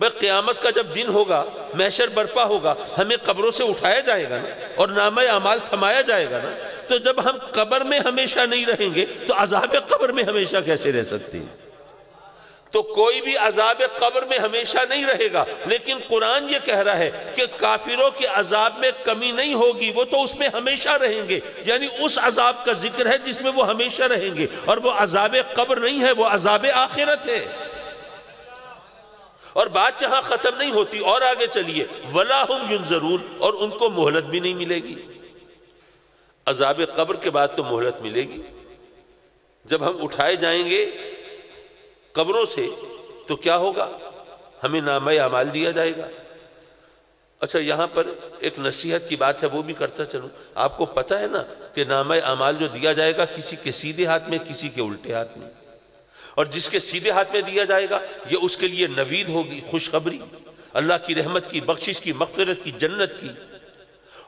[SPEAKER 2] بھئی قیامت کا جب دن ہوگا، محشر برپا ہوگا، ہمیں قبروں سے اٹھایا جائے گا نا، اور نامہ اعمال تھمایا جائے گا نا. تو جب ہم قبر میں ہمیشہ نہیں رہیں گے تو عذاب قبر میں ہمیشہ کیسے رہ سکتے ہیں؟ تو کوئی بھی عذاب قبر میں ہمیشہ نہیں رہے گا. لیکن قرآن یہ کہہ رہا ہے کہ کافروں کے عذاب میں کمی نہیں ہوگی، وہ تو اس میں ہمیشہ رہیں گے. یعنی اس عذاب کا ذکر ہے جس میں وہ ہمیشہ رہیں گے، اور وہ عذاب قبر نہیں ہے، وہ عذاب آخرت ہے. اور بات یہاں ختم نہیں ہوتی، اور آگے چلیے. وَلَا هُمْ يُنظَرُونَ، اور ان کو مہلت بھی نہیں ملے گی. عذاب قبر کے بعد تو مہلت ملے گی. جب ہم اٹھائے جائیں گے قبروں سے تو کیا ہوگا؟ ہمیں نامہ اعمال دیا جائے گا. اچھا، یہاں پر ایک نصیحت کی بات ہے، وہ بھی کرتا چلوں. آپ کو پتہ ہے نا کہ نامہ اعمال جو دیا جائے گا کسی کے سیدھے ہاتھ میں، کسی کے الٹے ہاتھ میں. اور جس کے سیدھے ہاتھ میں دیا جائے گا یہ اس کے لیے نوید ہوگی، خوشخبری، اللہ کی رحمت کی، بخشش کی، مغفرت کی، جنت کی.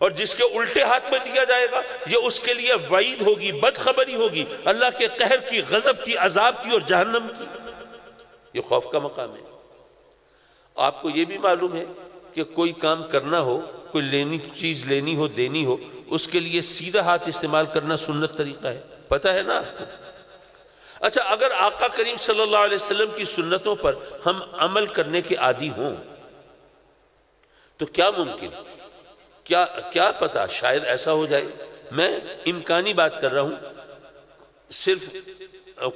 [SPEAKER 2] اور جس کے الٹے ہاتھ میں دیا جائے گا یہ اس کے لیے وعید ہوگی، بدخبری ہوگی، اللہ کے قہر کی، غضب کی، عذاب کی اور جہنم کی. یہ خوف کا مقام ہے. آپ کو یہ بھی معلوم ہے کہ کوئی کام کرنا ہو، کوئی چیز لینی ہو، دینی ہو، اس کے لیے سیدھا ہاتھ استعمال کرنا سنت طریقہ ہے. پتہ ہے نا آپ کو؟ اچھا، اگر آقا کریم صلی اللہ علیہ وسلم کی سنتوں پر ہم عمل کرنے کے عادی ہوں تو کیا ممکن، کیا پتہ شاید ایسا ہو جائے. میں امکانی بات کر رہا ہوں، صرف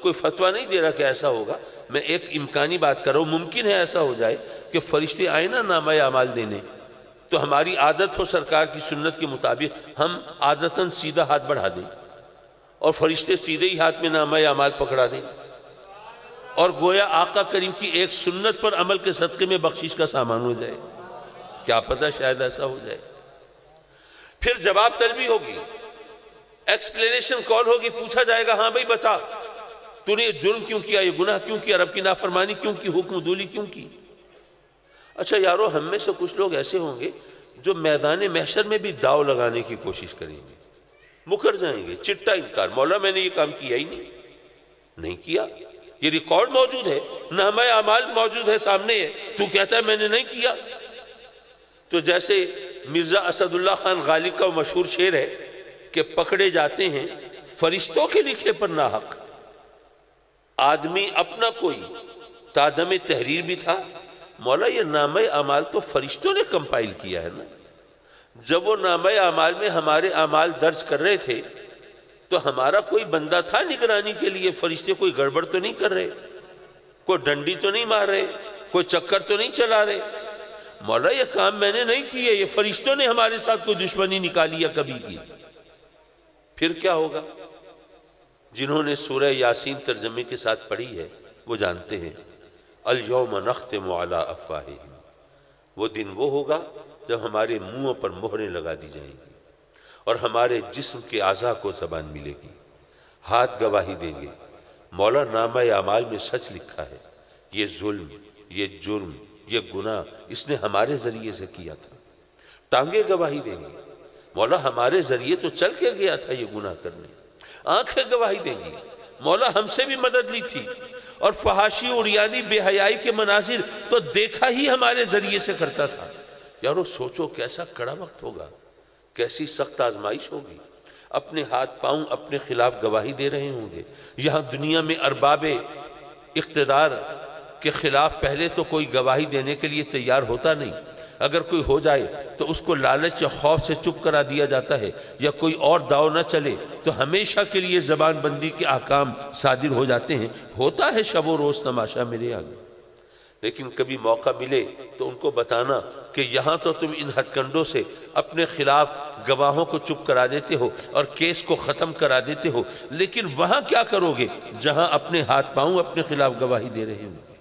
[SPEAKER 2] کوئی فتویٰ نہیں دے رہا کہ ایسا ہوگا. میں ایک امکانی بات کر رہا ہوں. ممکن ہے ایسا ہو جائے کہ فرشتے آئیں نا نامہ اعمال دینے، تو ہماری عادت ہو سرکار کی سنت کے مطابق ہم عادتاً سیدھا ہاتھ بڑھا دیں اور فرشتے سیدھے ہی ہاتھ میں نامہ اعمال پکڑا دیں، اور گویا آقا کریم کی ایک سنت پر عمل کے صدقے میں بخشش کا سامان ہو جائے. کیا پتہ شاید ایسا ہو جائے. پھر جواب طلبی ہوگی، ایکسپلینیشن کال ہوگی، پوچھا جائے گا ہاں بھائی بتا، تو نے یہ جرم کیوں کیا، یہ گناہ کیوں کیا، رب کی نافرمانی کیوں کی، حکم دولی کیوں کی. اچھا یارو، ہم میں سے کچھ لوگ ایسے ہوں گے جو میدان محشر میں بھی داؤ لگانے کی کوشش کریں گے، مکر جائیں گے، چٹا انکار، مولا میں نے یہ کام کیا ہی نہیں کیا. یہ ریکارڈ موجود ہے، نامہ اعمال موجود ہے، سامنے ہے، تو کہتا ہے میں نے نہیں کیا. تو جیسے مرزا اسد اللہ خان غالب کا مشہور شعر ہے کہ پکڑے جاتے ہیں فرشتوں کے لکھے پر ناحق. آدمی اپنا کوئی تادم تحریر بھی تھا. مولا یہ نامہ اعمال تو فرشتوں نے کمپائل کیا ہے نا. جب وہ نامہ اعمال میں ہمارے اعمال درج کر رہے تھے تو ہمارا کوئی بندہ تھا نگرانی کے لیے. فرشتے کوئی گڑبڑ تو نہیں کر رہے، کوئی ڈنڈی تو نہیں مار رہے، کوئی چکر تو نہیں چلا رہے. مولا یہ کام میں نے نہیں کیے، یہ فرشتوں نے ہمارے ساتھ کوئی دشمنی نکالی یا کبھی کی. پھر کیا ہوگا؟ جنہوں نے سورہ یاسین ترجمے کے ساتھ پڑھی ہے وہ جانتے ہیں. الیوم نختم علی افواہہم، وہ دن وہ ہوگا جب ہمارے منہوں پر مہریں لگا دی جائیں گی اور ہمارے جسم کے اعضاء کو زبان ملے گی، ہاتھ گواہی دیں گے، مولا نامہ اعمال میں سچ لکھا ہے، یہ ظلم، یہ جرم، یہ گناہ اس نے ہمارے ذریعے سے کیا تھا۔ ٹانگیں گواہی دیں گی، مولا ہمارے ذریعے تو چل کے گیا تھا یہ گناہ کرنے۔ آنکھیں گواہی دیں گی، مولا ہم سے بھی مدد لی تھی، اور فحاشی، عریانی، بے حیائی کے مناظر تو دیکھا ہی ہمارے ذریعے سے کرتا تھا۔ یارو سوچو کیسا کڑا وقت ہوگا، کیسی سخت آزمائش ہوگی۔ اپنے ہاتھ پاؤں اپنے خلاف گواہی دے رہے ہوں گے۔ یہاں دنیا میں ارباب اقتدار کے خلاف پہلے تو کوئی گواہی دینے کے لیے تیار ہوتا نہیں، اگر کوئی ہو جائے تو اس کو لالچ یا خوف سے چپ کرا دیا جاتا ہے، یا کوئی اور داؤ نہ چلے تو ہمیشہ کے لیے زبان بندی کے احکام صادر ہو جاتے ہیں۔ ہوتا ہے شب و روز تماشا میرے آگے، لیکن کبھی موقع ملے تو ان کو بتانا کہ یہاں تو تم ان ہتھ کنڈوں سے اپنے خلاف گواہوں کو چپ کرا دیتے ہو اور کیس کو ختم کرا دیتے ہو، لیکن وہاں کیا کرو گے جہاں اپنے ہاتھ پاؤں اپنے خلاف گواہی دے رہے ہوں گے۔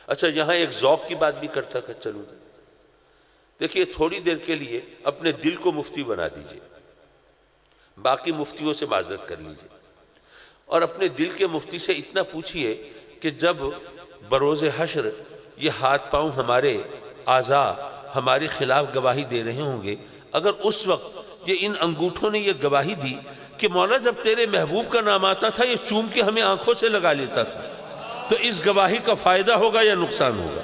[SPEAKER 2] اچھا، یہاں ایک ذوق کی بات بھی کرتا کہ چلوں، دیکھیے تھوڑی دیر کے لیے اپنے دل کو مفتی بنا دیجئے، باقی مفتیوں سے معذرت کر لیجئے، اور اپنے دل کے مفتی سے اتنا پوچھئے کہ جب بروز حشر یہ ہاتھ پاؤں ہمارے اعضاء ہمارے خلاف گواہی دے رہے ہوں گے، اگر اس وقت یہ ان انگوٹھوں نے یہ گواہی دی کہ مولا جب تیرے محبوب کا نام آتا تھا یہ چوم کے ہمیں آنکھوں سے لگا لیتا تھا، تو اس گواہی کا فائدہ ہوگا یا نقصان ہوگا؟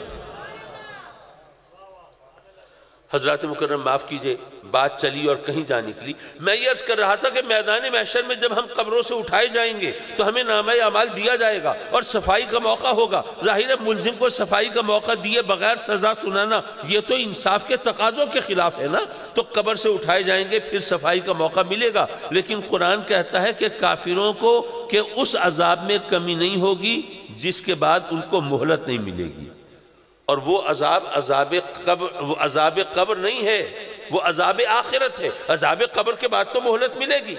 [SPEAKER 2] حضرات مکرم معاف کیجئے، بات چلی اور کہیں جا نکلی۔ میں یہ عرض کر رہا تھا کہ میدان محشر میں جب ہم قبروں سے اٹھائے جائیں گے تو ہمیں نامہ اعمال دیا جائے گا اور صفائی کا موقع ہوگا۔ ظاہر ہے ملزم کو صفائی کا موقع دیے بغیر سزا سنانا یہ تو انصاف کے تقاضوں کے خلاف ہے نا، تو قبر سے اٹھائے جائیں گے پھر صفائی کا موقع ملے گا، لیکن قرآن کہتا ہے کہ کافروں کو کہ اس عذاب میں کمی نہیں ہوگی جس کے بعد ان کو مہلت نہیں ملے گی، اور وہ عذاب قبر نہیں ہے، وہ عذاب آخرت ہے۔ عذاب قبر کے بعد تو مہلت ملے گی۔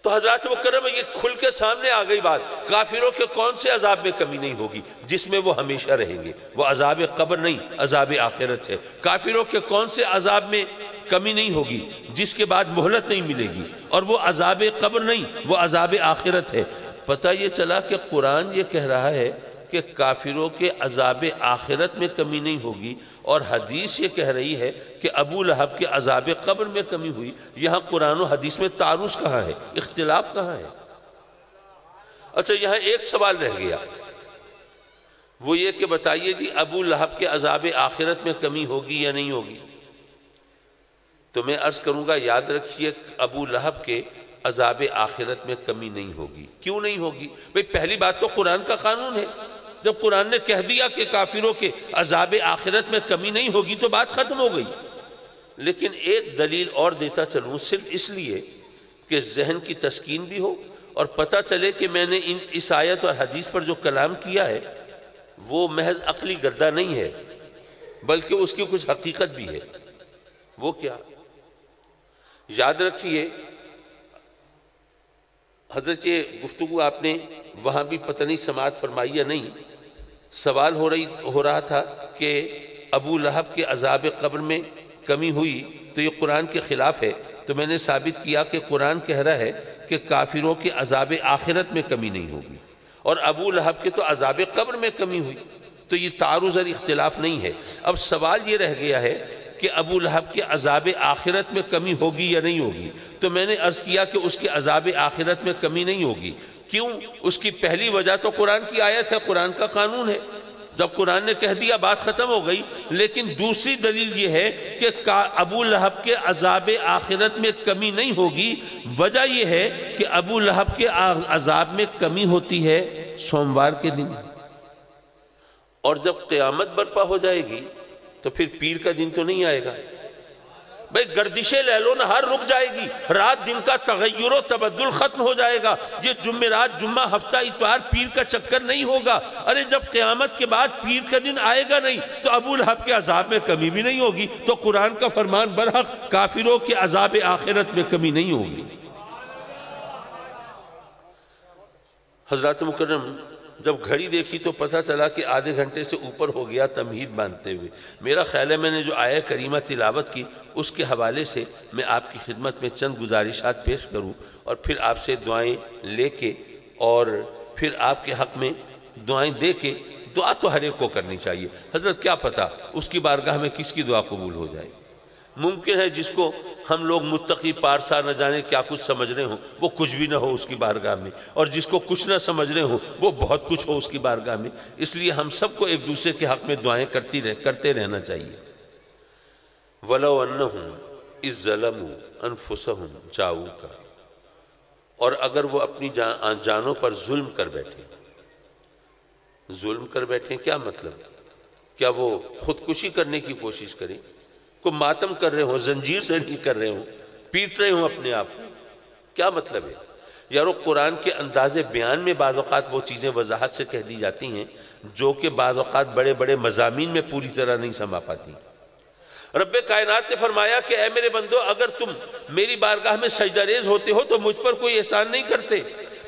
[SPEAKER 2] تو حضرات مکرم یہ کھل کے سامنے آ گئی بات، کافروں کے کون سے عذاب میں کمی نہیں ہوگی جس میں وہ ہمیشہ رہیں گے، وہ عذاب قبر نہیں، عذاب آخرت ہے۔ کافروں کے کون سے عذاب میں کمی نہیں ہوگی جس کے بعد مہلت نہیں ملے گی، اور وہ عذاب قبر نہیں، وہ عذاب آخرت ہے۔ پتہ یہ چلا کہ قرآن یہ کہہ رہا ہے کہ کافروں کے عذاب آخرت میں کمی نہیں ہوگی، اور حدیث یہ کہہ رہی ہے کہ ابو لہب کے عذاب قبر میں کمی ہوئی۔ یہاں قرآن و حدیث میں تعارض کہاں ہے، اختلاف کہاں ہے؟ اچھا، یہاں ایک سوال رہ گیا، وہ یہ کہ بتائیے جی ابو لہب کے عذاب آخرت میں کمی ہوگی یا نہیں ہوگی؟ تو میں عرض کروں گا یاد رکھیے ابو لہب کے عذاب آخرت میں کمی نہیں ہوگی۔ کیوں نہیں ہوگی؟ بھئی پہلی بات تو قرآن کا قانون ہے، جب قرآن نے کہہ دیا کہ کافروں کے عذاب آخرت میں کمی نہیں ہوگی تو بات ختم ہو گئی۔ لیکن ایک دلیل اور دیتا چلوں، صرف اس لیے کہ ذہن کی تسکین بھی ہو اور پتہ چلے کہ میں نے اس آیت اور حدیث پر جو کلام کیا ہے وہ محض عقلی گردہ نہیں ہے، بلکہ اس کی کچھ حقیقت بھی ہے۔ وہ کیا؟ یاد رکھیے حضرت یہ گفتگو آپ نے وہاں بھی پتہ نہیں سماعت فرمائی یا نہیں، سوال ہو رہا تھا کہ ابو لہب کے عذاب قبر میں کمی ہوئی تو یہ قرآن کے خلاف ہے، تو میں نے ثابت کیا کہ قرآن کہہ رہا ہے کہ کافروں کے عذاب آخرت میں کمی نہیں ہوگی، اور ابو لہب کے تو عذاب قبر میں کمی ہوئی، تو یہ تعارض اور اختلاف نہیں ہے۔ اب سوال یہ رہ گیا ہے کہ ابو لہب کے عذاب آخرت میں کمی ہوگی یا نہیں ہوگی، تو میں نے عرض کیا کہ اس کے عذاب آخرت میں کمی نہیں ہوگی۔ کیوں؟ اس کی پہلی وجہ تو قرآن کی آیت ہے، قرآن کا قانون ہے، جب قرآن نے کہہ دیا بات ختم ہو گئی۔ لیکن دوسری دلیل یہ ہے کہ ابو لہب کے عذاب آخرت میں کمی نہیں ہوگی، وجہ یہ ہے کہ ابو لہب کے عذاب میں کمی ہوتی ہے سوموار کے دن، اور جب قیامت برپا ہو جائے گی تو پھر پیر کا دن تو نہیں آئے گا۔ بھئی گردشیں لیل و نہار رک جائے گی، رات دن کا تغیر و تبدل ختم ہو جائے گا، یہ جمعرات جمعہ ہفتہ اتوار پیر کا چکر نہیں ہوگا۔ ارے جب قیامت کے بعد پیر کا دن آئے گا نہیں تو ابو لہب کے عذاب میں کمی بھی نہیں ہوگی، تو قرآن کا فرمان برحق کافروں کے عذاب آخرت میں کمی نہیں ہوگی۔ حضرات مکرم جب گھڑی دیکھی تو پتہ چلا کہ آدھے گھنٹے سے اوپر ہو گیا تمہید باندھتے ہوئے۔ میرا خیال ہے میں نے جو آیہ کریمہ تلاوت کی اس کے حوالے سے میں آپ کی خدمت میں چند گزارشات پیش کروں اور پھر آپ سے دعائیں لے کے اور پھر آپ کے حق میں دعائیں دے کے، دعا تو ہر ایک کو کرنی چاہیے۔ حضرت کیا پتا اس کی بارگاہ میں کس کی دعا قبول ہو جائے۔ ممکن ہے جس کو ہم لوگ متقی پارسا نہ جانے کیا کچھ سمجھ رہے ہوں، وہ کچھ بھی نہ ہو اس کی بارگاہ میں، اور جس کو کچھ نہ سمجھ رہے ہوں وہ بہت کچھ ہو اس کی بارگاہ میں۔ اس لیے ہم سب کو ایک دوسرے کے حق میں دعائیں کرتے رہنا چاہیے۔ وَلَوْ أَنَّهُمْ إِذْ ظَلَمُوا أَنفُسَهُمْ جَاءُوكَ، اور اگر وہ اپنی جانوں پر ظلم کر بیٹھے۔ ظلم کر بیٹھے کیا مطلب؟ کیا وہ خودکشی کرنے کی کوشش کریں، کو ماتم کر رہے ہوں، زنجیر سے نہیں کر رہے ہوں، پیٹ رہے ہوں اپنے آپ کو؟ کیا مطلب ہے یارو؟ قرآن کے انداز بیان میں بعض اوقات وہ چیزیں وضاحت سے کہہ دی جاتی ہیں جو کہ بعض اوقات بڑے بڑے مضامین میں پوری طرح نہیں سما پاتی۔ رب کائنات نے فرمایا کہ اے میرے بندو، اگر تم میری بارگاہ میں سجدہ ریز ہوتے ہو تو مجھ پر کوئی احسان نہیں کرتے،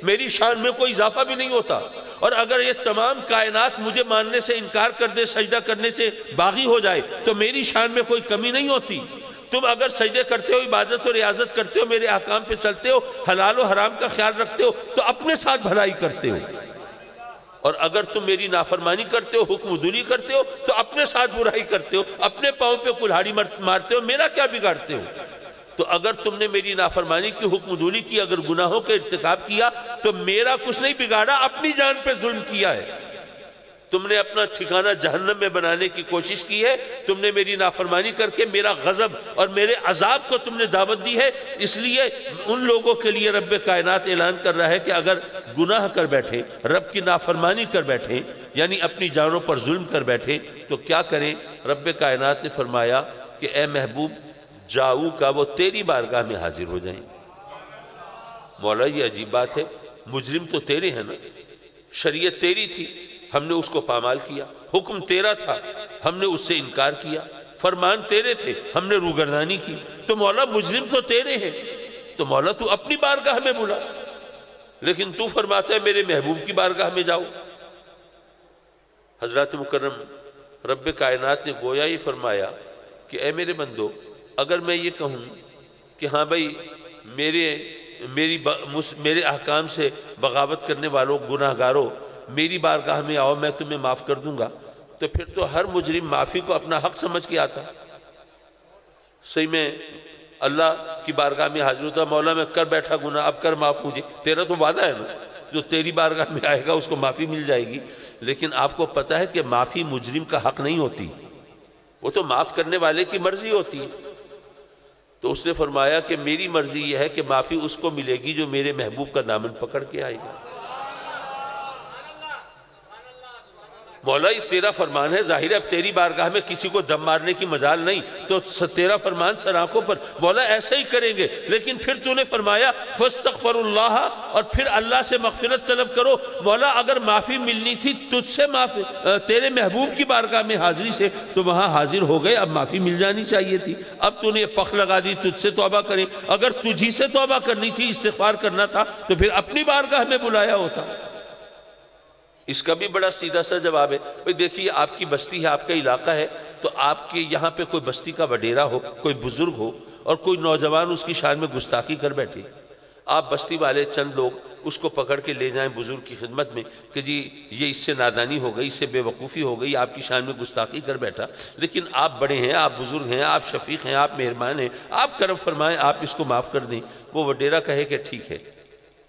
[SPEAKER 2] میری شان میں کوئی اضافہ بھی نہیں ہوتا، اور اگر یہ تمام کائنات مجھے ماننے سے انکار کر دے، سجدہ کرنے سے باغی ہو جائے تو میری شان میں کوئی کمی نہیں ہوتی۔ تم اگر سجدے کرتے ہو، عبادت و ریاضت کرتے ہو، میرے احکام پہ چلتے ہو، حلال و حرام کا خیال رکھتے ہو تو اپنے ساتھ بھلائی کرتے ہو، اور اگر تم میری نافرمانی کرتے ہو، حکم عدولی کرتے ہو تو اپنے ساتھ برائی کرتے ہو، اپنے پاؤں پہ کلہاڑی مارتے ہو، میرا کیا بگاڑتے ہو؟ تو اگر تم نے میری نافرمانی کی، حکم عدولی کی، اگر گناہوں کا ارتکاب کیا تو میرا کچھ نہیں بگاڑا، اپنی جان پہ ظلم کیا ہے۔ تم نے اپنا ٹھکانہ جہنم میں بنانے کی کوشش کی ہے، تم نے میری نافرمانی کر کے میرا غضب اور میرے عذاب کو تم نے دعوت دی ہے۔ اس لیے ان لوگوں کے لیے رب کائنات اعلان کر رہا ہے کہ اگر گناہ کر بیٹھے، رب کی نافرمانی کر بیٹھے، یعنی اپنی جانوں پر ظلم کر بیٹھے تو کیا کریں؟ رب کائنات نے فرمایا کہ اے محبوب جاؤ کا، وہ تیری بارگاہ میں حاضر ہو جائیں۔ مولا یہ عجیب بات ہے، مجرم تو تیرے ہیں نا، شریعت تیری تھی، ہم نے اس کو پامال کیا، حکم تیرا تھا، ہم نے اس سے انکار کیا، فرمان تیرے تھے، ہم نے روگردانی کی، تو مولا مجرم تو تیرے ہیں، تو مولا تو اپنی بارگاہ میں بلا، لیکن تو فرماتا ہے میرے محبوب کی بارگاہ میں جاؤ۔ حضرات مکرم رب کائنات نے گویا ہی فرمایا کہ اے میرے بندو، اگر میں یہ کہوں کہ ہاں بھائی میرے احکام سے بغاوت کرنے والوں، گناہ گاروں، میری بارگاہ میں آؤ، میں تمہیں معاف کر دوں گا، تو پھر تو ہر مجرم معافی کو اپنا حق سمجھ کے آتا۔ صحیح میں اللہ کی بارگاہ میں حاضر ہوتا، مولا میں کر بیٹھا گناہ، اب کر معاف مجھے، تیرا تو وعدہ ہے نا، جو تیری بارگاہ میں آئے گا اس کو معافی مل جائے گی۔ لیکن آپ کو پتہ ہے کہ معافی مجرم کا حق نہیں ہوتی، وہ تو معاف کرنے والے کی مرضی ہوتی ہے۔ تو اس نے فرمایا کہ میری مرضی یہ ہے کہ معافی اس کو ملے گی جو میرے محبوب کا دامن پکڑ کے آئے گا۔ مولا یہ تیرا فرمان ہے، ظاہر ہے اب تیری بارگاہ میں کسی کو دم مارنے کی مجال نہیں، تو تیرا فرمان سر آنکھوں پر، مولا ایسا ہی کریں گے۔ لیکن پھر تو نے فرمایا فاستغفروا اللہ، اور پھر اللہ سے مغفرت طلب کرو۔ مولا اگر معافی ملنی تھی تجھ سے معافی، تیرے محبوب کی بارگاہ میں حاضری سے، تو وہاں حاضر ہو گئے، اب معافی مل جانی چاہیے تھی۔ اب تو نے پخ لگا دی تجھ سے توبہ کریں، اگر تجھی سے توبہ کرنی تھی، استغفار کرنا تھا تو پھر اپنی بارگاہ میں بلایا ہوتا۔ اس کا بھی بڑا سیدھا سا جواب ہے، بھئی دیکھیے آپ کی بستی ہے، آپ کا علاقہ ہے، تو آپ کے یہاں پہ کوئی بستی کا وڈیرا ہو، کوئی بزرگ ہو، اور کوئی نوجوان اس کی شان میں گستاخی کر بیٹھے، آپ بستی والے چند لوگ اس کو پکڑ کے لے جائیں بزرگ کی خدمت میں کہ جی یہ اس سے نادانی ہو گئی، اس سے بے وقوفی ہو گئی، آپ کی شان میں گستاخی کر بیٹھا، لیکن آپ بڑے ہیں، آپ بزرگ ہیں، آپ شفیق ہیں، آپ مہربان ہیں، آپ کرم فرمائیں، آپ اس کو معاف کر دیں۔ وہ وڈیرا کہے کہ ٹھیک ہے،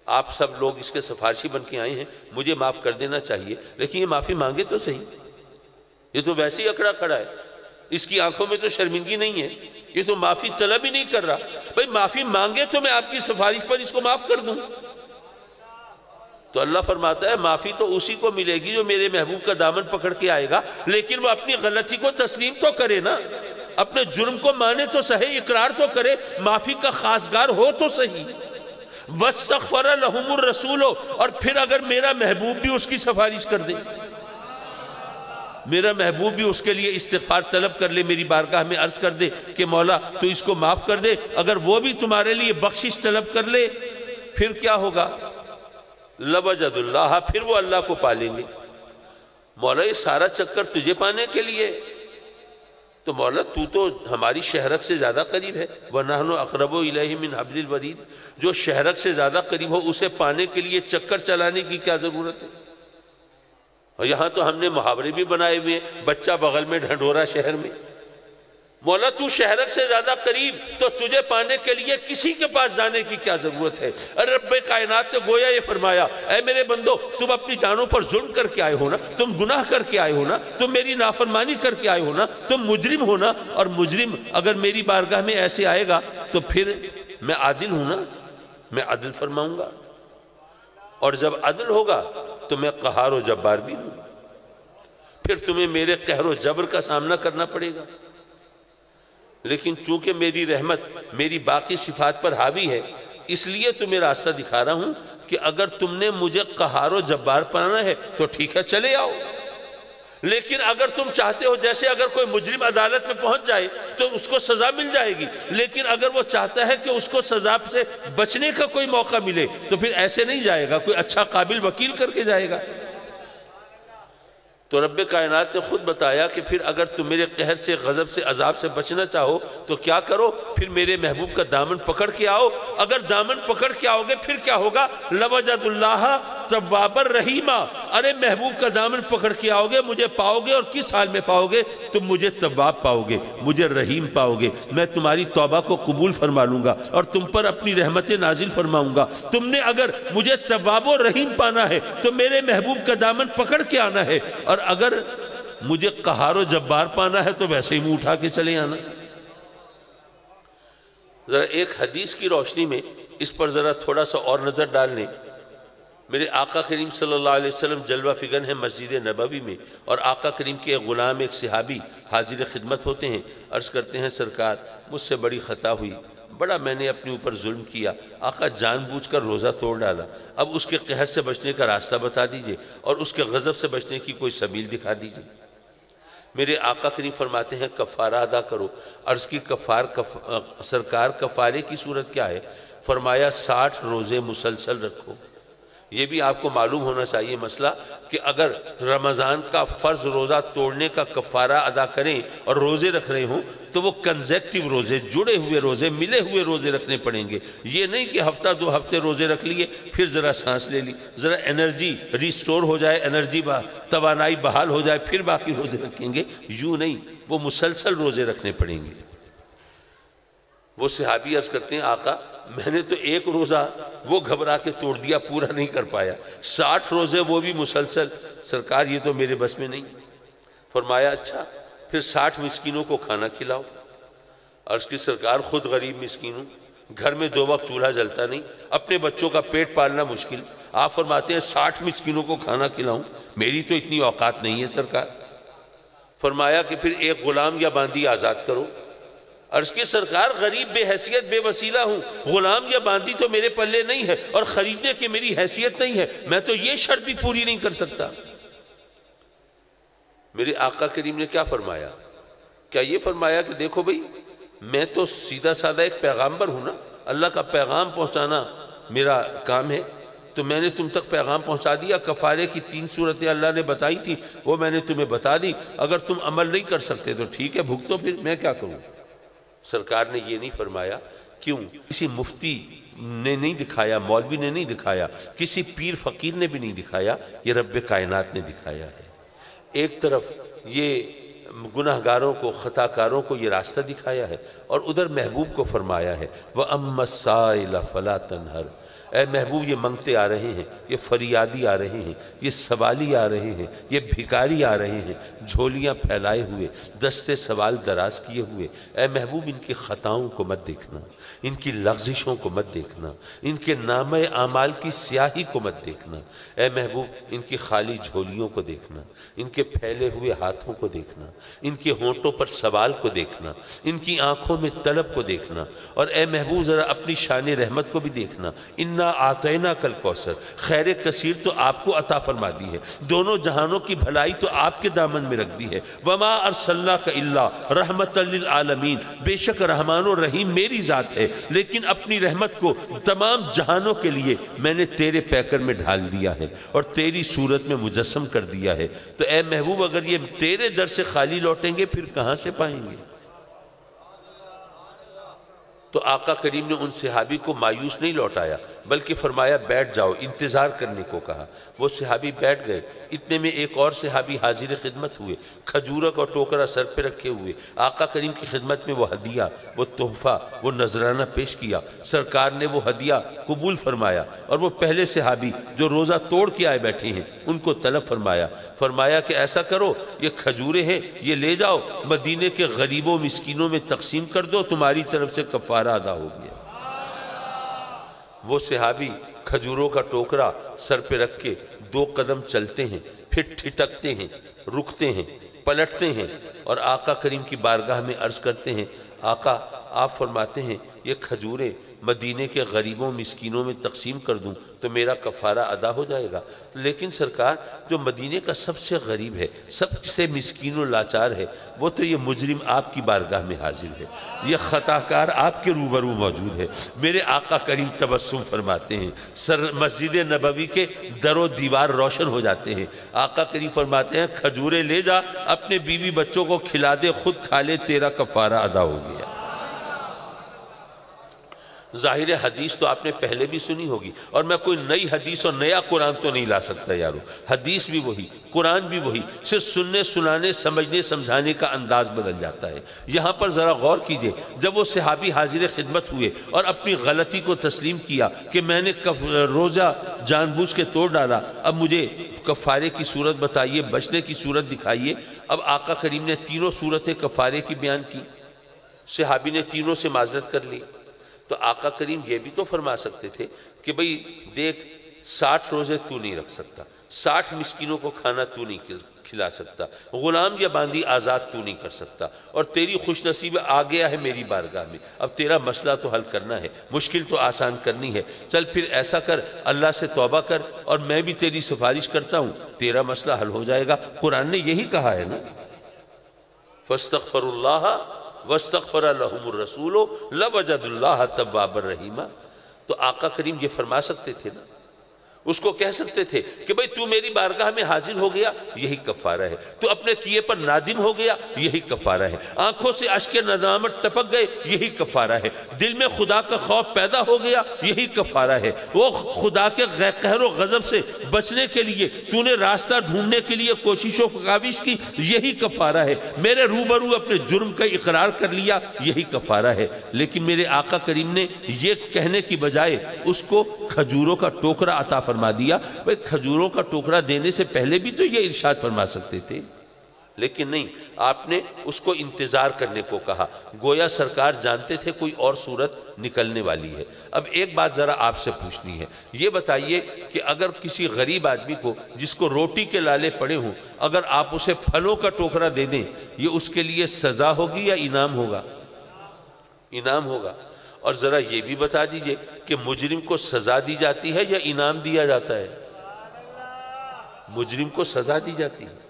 [SPEAKER 2] آپ سب لوگ اس کے سفارشی بن کے آئے ہیں، مجھے معاف کر دینا چاہیے، لیکن یہ معافی مانگے تو صحیح، یہ تو ویسے ہی اکڑا کھڑا ہے، اس کی آنکھوں میں تو شرمندگی نہیں ہے، یہ تو معافی طلب ہی نہیں کر رہا۔ بھئی معافی مانگے تو میں آپ کی سفارش پر اس کو معاف کر دوں۔ تو اللہ فرماتا ہے معافی تو اسی کو ملے گی جو میرے محبوب کا دامن پکڑ کے آئے گا، لیکن وہ اپنی غلطی کو تسلیم تو کرے نا، اپنے جرم کو مانے تو صحیح، اقرار تو کرے، معافی کا خواستگار ہو تو صحیح۔ وَاسْتَغْفَرَ لَهُمُ الرَّسُولُ، اور پھر اگر میرا محبوب بھی اس کی سفارش کر دے، میرا محبوب بھی اس کے لیے استغفار طلب کر لے، میری بارگاہ میں عرض کر دے کہ مولا تو اس کو معاف کر دے، اگر وہ بھی تمہارے لیے بخشش طلب کر لے، پھر کیا ہوگا؟ لَوَجَدُ اللَّهَ، پھر وہ اللہ کو پالیں گے۔ مولا یہ سارا چکر تجھے پانے کے لیے، تو مولا تو ہماری شہرک سے زیادہ قریب ہے، وَنَحْنُ أَقْرَبُ إِلَيْهِ مِنْ حَبْلِ الْوَرِيدِ، جو شہرک سے زیادہ قریب ہو اسے پانے کے لیے چکر چلانے کی کیا ضرورت ہے؟ اور یہاں تو ہم نے محاورے بھی بنائے ہوئے ہیں، بچہ بغل میں ڈھنڈورا شہر میں۔ مولا تو شہرک سے زیادہ قریب، تو تجھے پانے کے لیے کسی کے پاس جانے کی کیا ضرورت ہے؟ رب کائنات نے گویا یہ فرمایا، اے میرے بندو، تم اپنی جانوں پر ظلم کر کے آئے ہو نا، تم گناہ کر کے آئے ہو نا، تم میری نافرمانی کر کے آئے ہو نا، تم مجرم ہو نا، اور مجرم اگر میری بارگاہ میں ایسے آئے گا تو پھر میں عادل ہوں نا، میں عدل فرماؤں گا، اور جب عدل ہوگا تو میں قہار و جبار بھی ہوں، پھر تمہیں میرے قہر و جبر کا سامنا کرنا پڑے گا۔ لیکن چونکہ میری رحمت میری باقی صفات پر حاوی ہے، اس لیے تمہیں راستہ دکھا رہا ہوں کہ اگر تم نے مجھے قہار و جبار پانا ہے تو ٹھیک ہے، چلے آؤ، لیکن اگر تم چاہتے ہو جیسے اگر کوئی مجرم عدالت میں پہنچ جائے تو اس کو سزا مل جائے گی، لیکن اگر وہ چاہتا ہے کہ اس کو سزا سے بچنے کا کوئی موقع ملے تو پھر ایسے نہیں جائے گا، کوئی اچھا قابل وکیل کر کے جائے گا۔ تو رب کائنات نے خود بتایا کہ پھر اگر تم میرے قہر سے، غضب سے، عذاب سے بچنا چاہو تو کیا کرو؟ پھر میرے محبوب کا دامن پکڑ کے آؤ۔ اگر دامن پکڑ کے آؤ گے پھر کیا ہوگا؟ لَوَجَدُ اللَّهَ تَوَّابًا رَحِيمًا، ارے محبوب کا دامن پکڑ کے آؤ گے، مجھے پاؤ گے، اور کس حال میں پاؤ گے؟ تم مجھے تواب پاؤ گے، مجھے رحیم پاؤ گے، میں تمہاری توبہ کو قبول فرما لوں گا اور تم پر اپنی رحمت نازل فرماؤں گا۔ تم نے اگر مجھے تواب و رحیم پانا ہے تو میرے محبوب کا دامن پکڑ کے آنا ہے، اور اگر مجھے قہار و جبار پانا ہے تو ویسے ہی منہ اٹھا کے چلے آنا۔ ذرا ایک حدیث کی روشنی میں اس پر ذرا تھوڑا سا اور نظر ڈال لیں۔ میرے آقا کریم صلی اللہ علیہ وسلم جلوہ فگن ہے مسجد نبوی میں، اور آقا کریم کے ایک غلام، ایک صحابی حاضر خدمت ہوتے ہیں، عرض کرتے ہیں سرکار مجھ سے بڑی خطا ہوئی، بڑا میں نے اپنے اوپر ظلم کیا، آقا جان بوجھ کر روزہ توڑ ڈالا، اب اس کے قہر سے بچنے کا راستہ بتا دیجئے اور اس کے غضب سے بچنے کی کوئی سبیل دکھا دیجئے۔ میرے آقا کریم فرماتے ہیں کفارہ ادا کرو۔ عرض کی سرکار کفارے کی صورت کیا ہے؟ فرمایا 60 روزے مسلسل رکھو۔ یہ بھی آپ کو معلوم ہونا چاہیے مسئلہ کہ اگر رمضان کا فرض روزہ توڑنے کا کفارہ ادا کریں اور روزے رکھ رہے ہوں تو وہ کنزیکٹیو روزے، جڑے ہوئے روزے، ملے ہوئے روزے رکھنے پڑیں گے۔ یہ نہیں کہ ہفتہ 2 ہفتے روزے رکھ لیے پھر ذرا سانس لے لی، ذرا انرجی ریسٹور ہو جائے، انرجی توانائی بحال ہو جائے پھر باقی روزے رکھیں گے، یوں نہیں، وہ مسلسل روزے رکھنے پڑیں گے۔ وہ صحابی عرض کرتے ہیں آقا میں نے تو ایک روزہ وہ گھبرا کے توڑ دیا، پورا نہیں کر پایا، 60 روزے وہ بھی مسلسل، سرکار یہ تو میرے بس میں نہیں۔ فرمایا اچھا پھر 60 مسکینوں کو کھانا کھلاؤ۔ عرض کی سرکار خود غریب مسکین ہوں، گھر میں 2 وقت چولہا جلتا نہیں، اپنے بچوں کا پیٹ پالنا مشکل، آپ فرماتے ہیں 60 مسکینوں کو کھانا کھلاؤں، میری تو اتنی اوقات نہیں ہے سرکار۔ فرمایا کہ پھر ایک غلام یا باندی آزاد کرو۔ عرض کی سرکار غریب بے حیثیت بے وسیلہ ہوں، غلام یا باندی تو میرے پلے نہیں ہے اور خریدنے کی میری حیثیت نہیں ہے، میں تو یہ شرط بھی پوری نہیں کر سکتا۔ میرے آقا کریم نے کیا فرمایا؟ کیا یہ فرمایا کہ دیکھو بھئی میں تو سیدھا سادہ ایک پیغامبر ہوں نا، اللہ کا پیغام پہنچانا میرا کام ہے، تو میں نے تم تک پیغام پہنچا دیا، کفارے کی 3 صورتیں اللہ نے بتائی تھی وہ میں نے تمہیں بتا دی، اگر تم عمل نہیں کر سکتے تو ٹھیک ہے بھگتو، پھر میں کیا کروں؟ سرکار نے یہ نہیں فرمایا، کیوں؟ کسی مفتی نے نہیں دکھایا، مولوی نے نہیں دکھایا، کسی پیر فقیر نے بھی نہیں دکھایا، یہ رب کائنات نے دکھایا ہے۔ ایک طرف یہ گناہگاروں کو، خطاکاروں کو یہ راستہ دکھایا ہے، اور ادھر محبوب کو فرمایا ہے وَأَمَّا السَّائِلَ فَلَا تَنْهَرْ، اے محبوب یہ منگتے آ رہے ہیں، یہ فریادی آ رہے ہیں، یہ سوالی آ رہے ہیں، یہ بھکاری آ رہے ہیں، جھولیاں پھیلائے ہوئے، دستے سوال دراز کیے ہوئے، اے محبوب ان کی خطاؤں کو مت دیکھنا، ان کی لغزشوں کو مت دیکھنا، ان کے نامہ اعمال کی سیاہی کو مت دیکھنا، اے محبوب ان کی خالی جھولیوں کو دیکھنا، ان کے پھیلے ہوئے ہاتھوں کو دیکھنا، ان کے ہونٹوں پر سوال کو دیکھنا، ان کی آنکھوں میں طلب کو دیکھنا، اور اے محبوب ذرا اپنی شان رحمت کو بھی دیکھنا۔ انا آتینا کل کوثر، خیر کثیر تو آپ کو عطا فرما دی ہے، دونوں جہانوں کی بھلائی تو آپ کے دامن میں رکھ دی ہے۔ وما ارسلناک الا رحمت للعالمین، بے شک رحمان و رحیم میری ذات ہے، لیکن اپنی رحمت کو تمام جہانوں کے لیے میں نے تیرے پیکر میں ڈھال دیا ہے اور تیری صورت میں مجسم کر دیا ہے۔ تو اے محبوب اگر یہ تیرے در سے خالی لوٹیں گے پھر کہاں سے پائیں گے؟ تو آقا کریم نے ان صحابی کو مایوس نہیں لوٹایا بلکہ فرمایا بیٹھ جاؤ، انتظار کرنے کو کہا۔ وہ صحابی بیٹھ گئے، اتنے میں ایک اور صحابی حاضر خدمت ہوئے، کھجوروں کا ٹوکرا سر پہ رکھے ہوئے، آقا کریم کی خدمت میں وہ ہدیہ، وہ تحفہ، وہ نذرانہ پیش کیا۔ سرکار نے وہ ہدیہ قبول فرمایا اور وہ پہلے صحابی جو روزہ توڑ کے آئے بیٹھے ہیں ان کو طلب فرمایا کہ ایسا کرو، یہ کھجوریں ہیں، یہ لے جاؤ، مدینے کے غریبوں مسکینوں میں تقسیم کر دو، تمہاری طرف سے کفارہ ادا ہو گیا۔ وہ صحابی کھجوروں کا ٹوکرا سر پہ رکھ کے 2 قدم چلتے ہیں، پھر ٹھٹکتے ہیں، رکتے ہیں، پلٹتے ہیں اور آقا کریم کی بارگاہ میں عرض کرتے ہیں آقا آپ فرماتے ہیں یہ کھجوریں مدینے کے غریبوں مسکینوں میں تقسیم کر دوں تو میرا کفارہ ادا ہو جائے گا، لیکن سرکار جو مدینے کا سب سے غریب ہے، سب سے مسکین و لاچار ہے، وہ تو یہ مجرم آپ کی بارگاہ میں حاضر ہے، یہ خطاکار آپ کے روبرو موجود ہے۔ میرے آقا کریم تبسم فرماتے ہیں، مسجد نبوی کے در و دیوار روشن ہو جاتے ہیں۔ آقا کریم فرماتے ہیں کھجوریں لے جا، اپنے بیوی بچوں کو کھلا دے، خود کھا لے، تیرا کفارہ ادا ہو گیا۔ ظاہر حدیث تو آپ نے پہلے بھی سنی ہوگی اور میں کوئی نئی حدیث اور نیا قرآن تو نہیں لا سکتا یارو، حدیث بھی وہی، قرآن بھی وہی، صرف سننے سنانے سمجھنے سمجھانے کا انداز بدل جاتا ہے۔ یہاں پر ذرا غور کیجئے، جب وہ صحابی حاضر خدمت ہوئے اور اپنی غلطی کو تسلیم کیا کہ میں نے روزہ جان بوجھ کے توڑ ڈالا، اب مجھے کفارے کی صورت بتائیے، بچنے کی صورت دکھائیے۔ اب آقا کریم نے تینوں صورتیں کفارے کی بیان کی، صحابی نے تینوں سے معذرت کر لی۔ تو آقا کریم یہ بھی تو فرما سکتے تھے کہ بھئی دیکھ 60 روزے تو نہیں رکھ سکتا، 60 مسکینوں کو کھانا تو نہیں کھلا سکتا، غلام یا باندی آزاد تو نہیں کر سکتا، اور تیری خوش نصیب آ گیا ہے میری بارگاہ میں، اب تیرا مسئلہ تو حل کرنا ہے، مشکل تو آسان کرنی ہے، چل پھر ایسا کر اللہ سے توبہ کر اور میں بھی تیری سفارش کرتا ہوں، تیرا مسئلہ حل ہو جائے گا۔ قرآن نے یہی کہا ہے نا، فَاسْتَغْفَرُوا اللَّهَ وَاسْتَغْفَرَ لَهُمُ الرَّسُولُ لَوَجَدُوا اللَّهَ تَوَّابًا رَحِيمًا۔ تو آقا کریم یہ فرما سکتے تھے نا، اس کو کہہ سکتے تھے کہ بھئی تو میری بارگاہ میں حاضر ہو گیا، یہی کفارہ ہے، تو اپنے کیے پر نادم ہو گیا، یہی کفارہ ہے، آنکھوں سے اشک ندامت ٹپک گئے، یہی کفارہ ہے، دل میں خدا کا خوف پیدا ہو گیا، یہی کفارہ ہے، وہ خدا کے قہر و غضب سے بچنے کے لیے تو نے راستہ ڈھونڈنے کے لیے کوشش و کاوش کی، یہی کفارہ ہے، میرے روبرو اپنے جرم کا اقرار کر لیا، یہی کفارہ ہے۔ لیکن میرے آقا کریم نے یہ کہنے کی بجائے اس کو کھجوروں کا ٹوکرا عطا فرما دیا۔ بھئی کھجوروں کا ٹوکرا دینے سے پہلے بھی تو یہ ارشاد فرما سکتے تھے، لیکن نہیں، آپ نے اس کو انتظار کرنے کو کہا، گویا سرکار جانتے تھے کوئی اور صورت نکلنے والی ہے۔ اب ایک بات ذرا آپ سے پوچھنی ہے، یہ بتائیے کہ اگر کسی غریب آدمی کو جس کو روٹی کے لالے پڑے ہوں، اگر آپ اسے پھلوں کا ٹوکرا دے دیں، یہ اس کے لیے سزا ہوگی یا انعام ہوگا؟ انعام ہوگا۔ اور ذرا یہ بھی بتا دیجئے کہ مجرم کو سزا دی جاتی ہے یا انعام دیا جاتا ہے؟ مجرم کو سزا دی جاتی ہے۔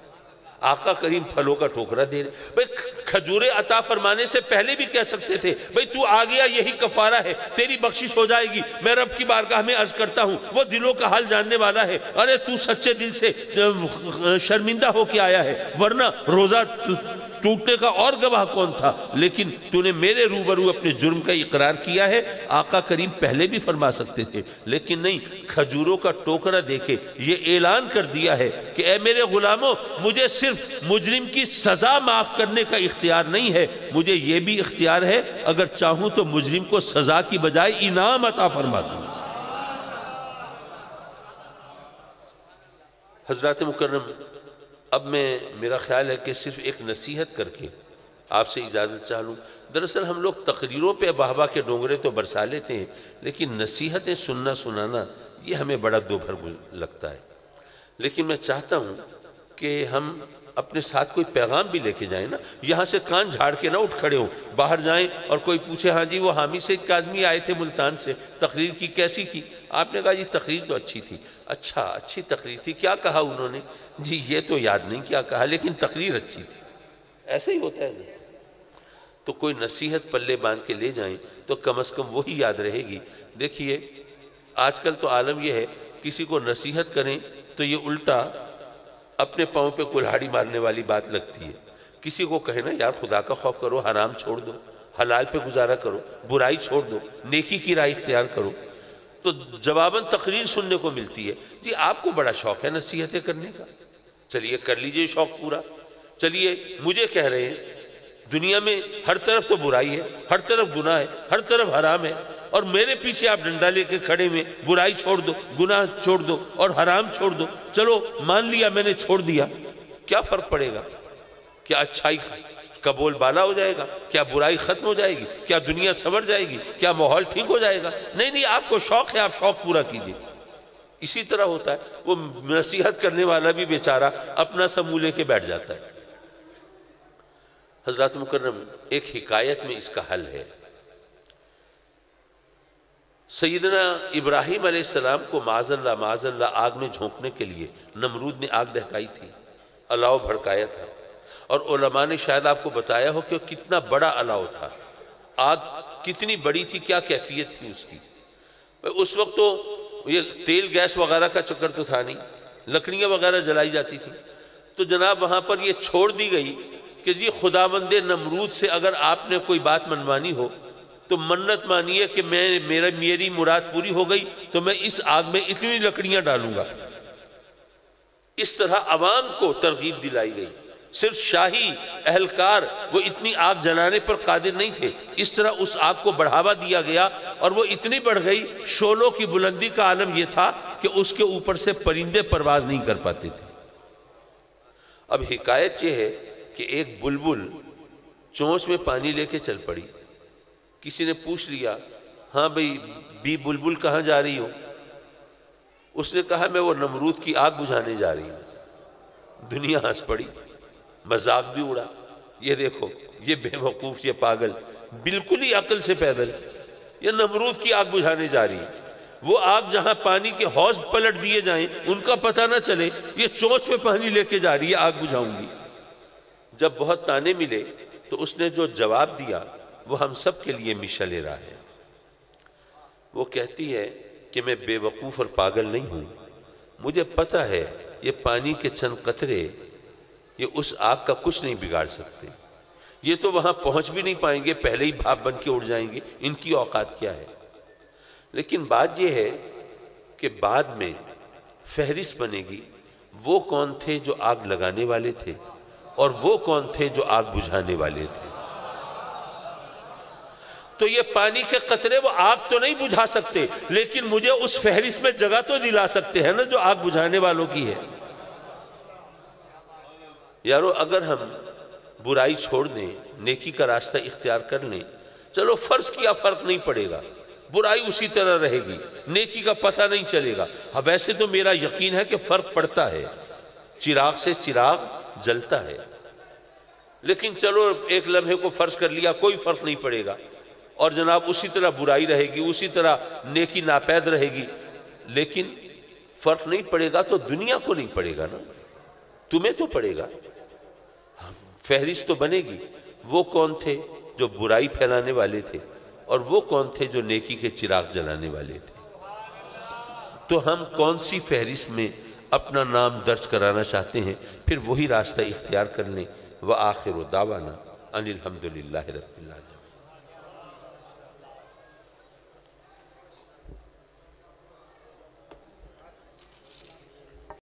[SPEAKER 2] آقا کریم پھلوں کا ٹوکرا دے رہے، بھئی کھجوریں عطا فرمانے سے پہلے بھی کہہ سکتے تھے بھئی تو آ گیا، یہی کفارہ ہے، تیری بخشش ہو جائے گی، میں رب کی بارگاہ میں عرض کرتا ہوں، وہ دلوں کا حال جاننے والا ہے، ارے تو سچے دل سے شرمندہ ہو کے آیا ہے، ورنہ روزہ ٹوٹنے کا اور گواہ کون تھا، لیکن تو نے میرے روبرو اپنے جرم کا اقرار کیا ہے۔ آقا کریم پہلے بھی فرما سکتے تھے، لیکن نہیں، کھجوروں کا ٹوکرا دے کے یہ اعلان کر دیا ہے کہ اے میرے غلاموں، مجھے صرف مجرم کی سزا معاف کرنے کا اختیار نہیں ہے، مجھے یہ بھی اختیار ہے اگر چاہوں تو مجرم کو سزا کی بجائے انعام عطا فرما دوں۔ حضرات مکرم، اب میرا خیال ہے کہ صرف ایک نصیحت کر کے آپ سے اجازت چاہ لوں۔ دراصل ہم لوگ تقریروں پہ واہ کے ڈونگرے تو برسا لیتے ہیں، لیکن نصیحتیں سننا سنانا یہ ہمیں بڑا دوبھر لگتا ہے۔ لیکن میں چاہتا ہوں کہ ہم اپنے ساتھ کوئی پیغام بھی لے کے جائیں نا، یہاں سے کان جھاڑ کے نہ اٹھ کھڑے ہوں، باہر جائیں اور کوئی پوچھے ہاں جی وہ حامی سید کاظمی آئے تھے ملتان سے، تقریر کی کیسی کی؟ آپ نے کہا جی تقریر تو اچھی تھی۔ اچھا اچھی تقریر تھی، کیا کہا انہوں نے؟ جی یہ تو یاد نہیں کیا کہا، لیکن تقریر اچھی تھی۔ ایسا ہی ہوتا ہے۔ تو کوئی نصیحت پلے باندھ کے لے جائیں تو کم از کم وہی یاد رہے گی۔ دیکھیے آج کل تو عالم یہ ہے، کسی کو نصیحت کریں تو یہ الٹا اپنے پاؤں پہ کلہاڑی مارنے والی بات لگتی ہے۔ کسی کو کہے نا یار خدا کا خوف کرو، حرام چھوڑ دو، حلال پہ گزارا کرو، برائی چھوڑ دو، نیکی کی راہ اختیار کرو، تو جواباً تقریر سننے کو ملتی ہے جی آپ کو بڑا شوق ہے نصیحتیں کرنے کا، چلیے کر لیجئے شوق پورا۔ چلیے مجھے کہہ رہے ہیں دنیا میں ہر طرف تو برائی ہے، ہر طرف گناہ ہے، ہر طرف حرام ہے، اور میرے پیچھے آپ ڈنڈا لے کے کھڑے میں برائی چھوڑ دو، گناہ چھوڑ دو اور حرام چھوڑ دو، چلو مان لیا میں نے چھوڑ دیا، کیا فرق پڑے گا؟ کیا اچھائی کا بول بالا ہو جائے گا؟ کیا برائی ختم ہو جائے گی؟ کیا دنیا سنور جائے گی؟ کیا ماحول ٹھیک ہو جائے گا؟ نہیں، آپ کو شوق ہے، آپ شوق پورا کیجئے۔ اسی طرح ہوتا ہے، وہ نصیحت کرنے والا بھی بیچارہ اپنا سا منہ لے کے بیٹھ جاتا ہے۔ حضرات مکرم، ایک حکایت میں اس کا حل ہے۔ سیدنا ابراہیم علیہ السلام کو معاذ اللہ آگ میں جھونکنے کے لیے نمرود نے آگ دہکائی تھی، الاؤ بھڑکایا تھا، اور علماء نے شاید آپ کو بتایا ہو کہ کتنا بڑا الاؤ تھا، آگ کتنی بڑی تھی، کیا کیفیت تھی اس کی۔ اس وقت تو یہ تیل گیس وغیرہ کا چکر تو تھا نہیں، لکڑیاں وغیرہ جلائی جاتی تھی، تو جناب وہاں پر یہ چھوڑ دی گئی کہ جی خداوند نمرود سے اگر آپ نے کوئی بات منوانی ہو تو منت مانیے کہ میری مراد پوری ہو گئی تو میں اس آگ میں اتنی لکڑیاں ڈالوں گا۔ اس طرح عوام کو ترغیب دلائی گئی، صرف شاہی اہلکار وہ اتنی آگ جلانے پر قادر نہیں تھے، اس طرح اس آگ کو بڑھاوا دیا گیا اور وہ اتنی بڑھ گئی، شعلوں کی بلندی کا عالم یہ تھا کہ اس کے اوپر سے پرندے پرواز نہیں کر پاتے تھے۔ اب حکایت یہ ہے کہ ایک بلبل چونچ میں پانی لے کے چل پڑی، کسی نے پوچھ لیا ہاں بھئی بی بلبل کہاں جا رہی ہو؟ اس نے کہا میں وہ نمرود کی آگ بجھانے جا رہی ہوں۔ دنیا ہنس پڑی، مذاق بھی اڑا، یہ دیکھو یہ بے وقوف، یہ پاگل، بالکل ہی عقل سے پیدل، یہ نمرود کی آگ بجھانے جا رہی ہے۔ وہ آگ جہاں پانی کے حوض پلٹ دیے جائیں ان کا پتہ نہ چلے، یہ چونچ میں پانی لے کے جا رہی ہے آگ بجھاؤں گی۔ جب بہت تانے ملے تو اس نے جو جواب دیا وہ ہم سب کے لیے مشعل راہ ہے۔ وہ کہتی ہے کہ میں بے وقوف اور پاگل نہیں ہوں، مجھے پتہ ہے یہ پانی کے چند قطرے یہ اس آگ کا کچھ نہیں بگاڑ سکتے، یہ تو وہاں پہنچ بھی نہیں پائیں گے، پہلے ہی بھاپ بن کے اڑ جائیں گے، ان کی اوقات کیا ہے۔ لیکن بات یہ ہے کہ بعد میں فہرست بنے گی وہ کون تھے جو آگ لگانے والے تھے اور وہ کون تھے جو آگ بجھانے والے تھے۔ تو یہ پانی کے قطرے وہ آگ تو نہیں بجھا سکتے، لیکن مجھے اس فہرست میں جگہ تو دلا سکتے ہیں نا جو آگ بجھانے والوں کی ہے۔ یارو اگر ہم برائی چھوڑ دیں، نیکی کا راستہ اختیار کر لیں، چلو فرض کیا فرق نہیں پڑے گا، برائی اسی طرح رہے گی، نیکی کا پتہ نہیں چلے گا۔ ویسے تو میرا یقین ہے کہ فرق پڑتا ہے، چراغ سے چراغ جلتا ہے، لیکن چلو ایک لمحے کو فرض کر لیا کوئی فرق نہیں پڑے گا، اور جناب اسی طرح برائی رہے گی، اسی طرح نیکی ناپید رہے گی، لیکن فرق نہیں پڑے گا تو دنیا کو نہیں پڑے گا نا، تمہیں تو پڑے گا۔ فہرست تو بنے گی وہ کون تھے جو برائی پھیلانے والے تھے اور وہ کون تھے جو نیکی کے چراغ جلانے والے تھے۔ تو ہم کون سی فہرست میں اپنا نام درج کرانا چاہتے ہیں، پھر وہی راستہ اختیار کر لیں۔ وآخر دعوانا ان الحمدللہ رب العالمین۔